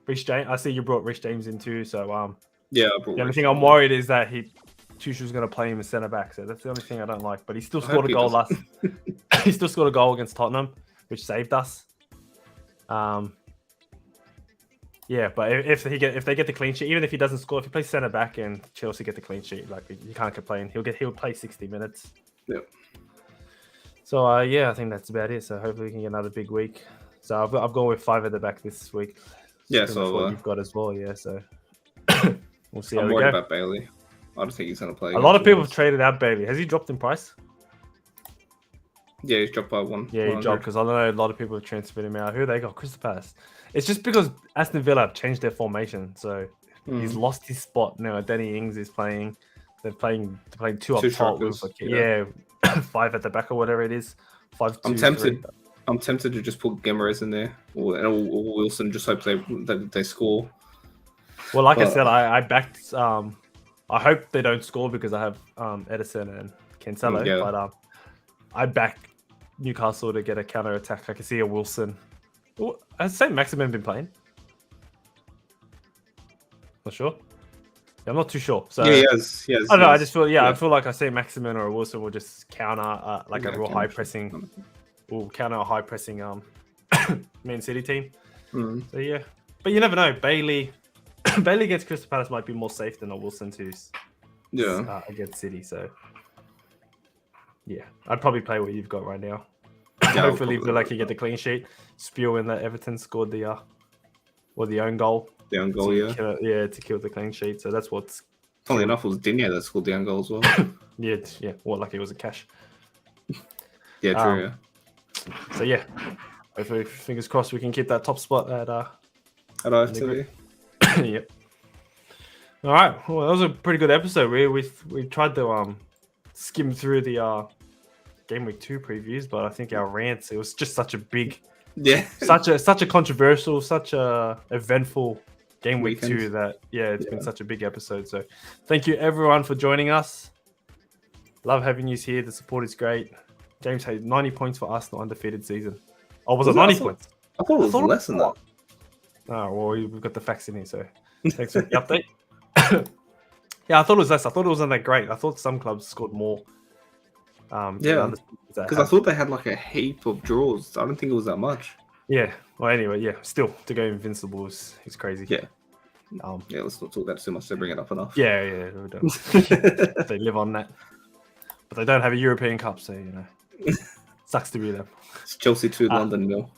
Rich James. I see you brought Rich James in too. So the only thing I'm worried is that Tuchel's going to play him as centre back. So that's the only thing I don't like. But he still scored a goal He still scored a goal against Tottenham which saved us. Yeah, but if they get the clean sheet, even if he doesn't score, if he plays centre back and Chelsea get the clean sheet, like you can't complain. He'll play 60 minutes. Yep. So yeah, I think that's about it. So hopefully we can get another big week. So I've gone with 5 at the back this week. Yeah, so what you've got as well. Yeah, so we'll see. I'm how we worried go. about Bailey. I don't think he's going to play. A lot of people have traded out Bailey. Has he dropped in price? Yeah, he's dropped by one. Yeah, he dropped because I know a lot of people have transferred him out. Who they got? Crystal Palace. It's just because Aston Villa have changed their formation, so he's lost his spot now. Danny Ings is playing. They're playing 2 up top with 5 at the back or whatever it is. 5. I'm tempted. I'm tempted to just put Gameweek in there, or Wilson. Just hope they score. Well, I said, I backed. I hope they don't score because I have Edison and Cancelo. Yeah. But I back Newcastle to get a counter attack. I can see a Wilson. Well, has Saint Maximin been playing? Not sure. Yeah, I'm not too sure. So yeah, he has. I don't know. I just feel I feel like I say Maximin or a Wilson will just counter a real high pressing. Will counter a high pressing Man City team. So yeah, but you never know. Bailey against Crystal Palace might be more safe than a Wilson against City. So yeah, I'd probably play what you've got right now. Yeah, hopefully Villa can get the clean sheet. Spew in that Everton scored the own goal. The own goal, to kill the clean sheet. So that's what's. Funnily enough, it was Digne that scored the own goal as well. yeah. Well, like it was a cash. Yeah, true. Yeah. So yeah, hopefully, fingers crossed, we can keep that top spot at IFTV. Yep. All right. Well, that was a pretty good episode. We tried to skim through the Game Week 2 previews, but I think our rants, it was just such a big, such a controversial, such a eventful Game Week 2 that it's been such a big episode. So thank you everyone for joining us. Love having you here. The support is great. James had 90 points for Arsenal undefeated season. Oh, was it 90 points? I thought it was less than that. Oh, well, we've got the facts in here, so thanks for the update. Yeah, I thought it was less. I thought it wasn't that great. I thought some clubs scored more. Because I thought they had like a heap of draws. I don't think it was that much. Yeah. Well, anyway, still to go invincible is crazy. Yeah. Let's not talk about it too much. They bring it up enough. Yeah, we don't. They live on that, but they don't have a European Cup, so sucks to be them. It's Chelsea 2, London 0.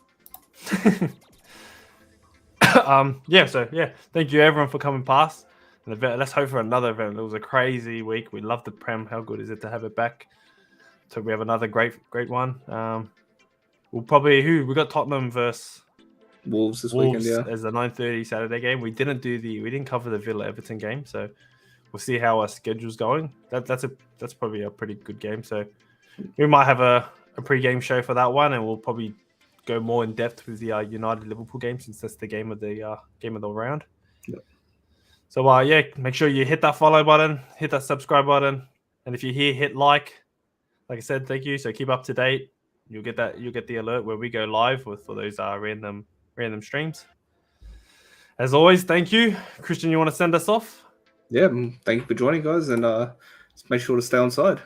Thank you everyone for coming past. And let's hope for another event. It was a crazy week. We love the Prem. How good is it to have it back? So we have another great one. We'll probably we got Tottenham versus Wolves this weekend. Yeah, as a 9:30 Saturday game. We didn't cover the Villa Everton game, so we'll see how our schedule's going. That's probably a pretty good game. So we might have a pre-game show for that one, and we'll probably go more in depth with the United Liverpool game since that's the game of the round. Yep. So make sure you hit that follow button, hit that subscribe button, and if you're here, hit like. Like I said, thank you. So keep up to date. You'll get the alert where we go live for those random streams. As always, thank you, Christian. You want to send us off? Yeah, thank you for joining, guys, and make sure to stay on side.